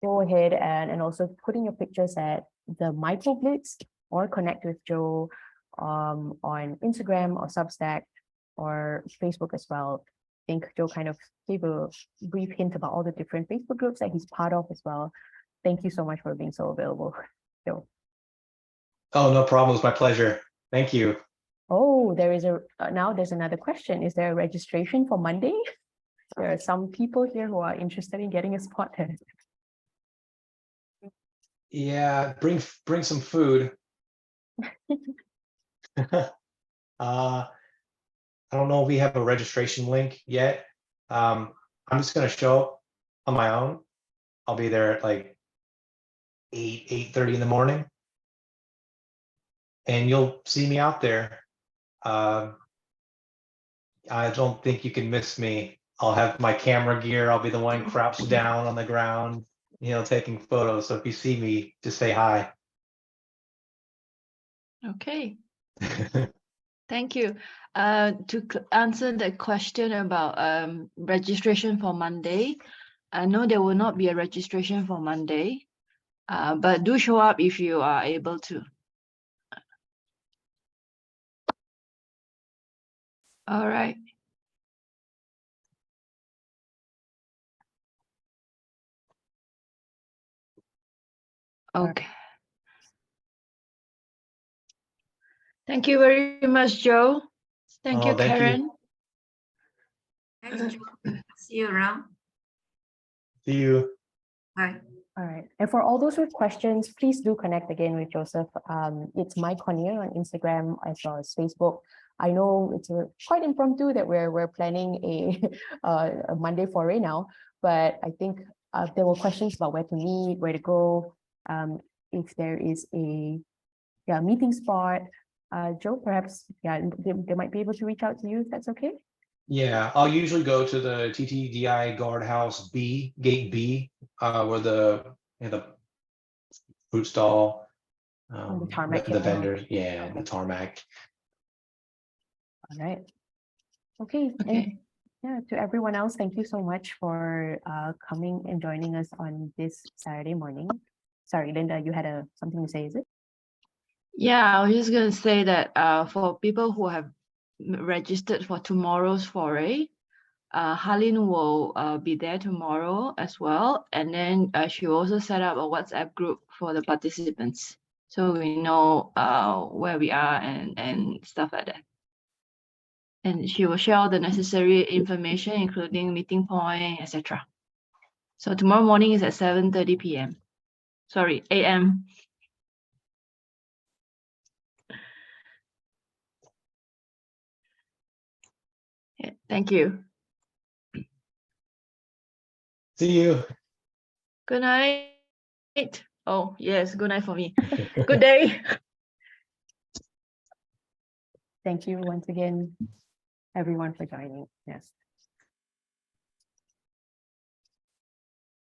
go ahead and also put in your pictures at the MyCoBlitz or connect with Joe on Instagram or Substack or Facebook as well. I think Joe kind of gave a brief hint about all the different Facebook groups that he's part of as well. Thank you so much for being so available, Joe. Oh, no problem. It's my pleasure. Thank you. Oh, there is now there's another question. Is there a registration for Monday? There are some people here who are interested in getting a spot there. Yeah, bring some food. I don't know if we have a registration link yet. I'm just gonna show up on my own. I'll be there at like 8:30 in the morning. And you'll see me out there. I don't think you can miss me. I'll have my camera gear. I'll be the one crouched down on the ground, taking photos. So if you see me, just say hi. Okay, thank you. To answer the question about registration for Monday, I know there will not be a registration for Monday, but do show up if you are able to. All right. Okay. Thank you very much, Joe. Thank you, Thank you. Karen. Thanks, Joe. See you around. See you. Bye. All right. And for all those with questions, please do connect again with Joseph. It's mycologist on Instagram as well as Facebook. I know it's quite impromptu that we're planning a Monday foray now, but I think there were questions about where to meet, where to go, if there is a meeting spot. Joe, perhaps they might be able to reach out to you if that's okay. Yeah, I'll usually go to the TTDI guardhouse B, gate B, where the fruit stall, the tarmac the area. vendors, yeah, the tarmac. All right. Okay. Okay. And to everyone else, thank you so much for coming and joining us on this Saturday morning. Sorry, Linda, you had something to say, is it? Yeah, I was just going to say that for people who have registered for tomorrow's foray, Harleen will be there tomorrow as well. And then she will also set up a WhatsApp group for the participants, so we know where we are and stuff like that. And she will share all the necessary information, including meeting point, etc. So tomorrow morning is at 7:30 p.m. Sorry, a.m. Yeah, thank you. See you. Good night. Oh, yes, good night for me. Good day. Thank you once again, everyone, for joining. Yes.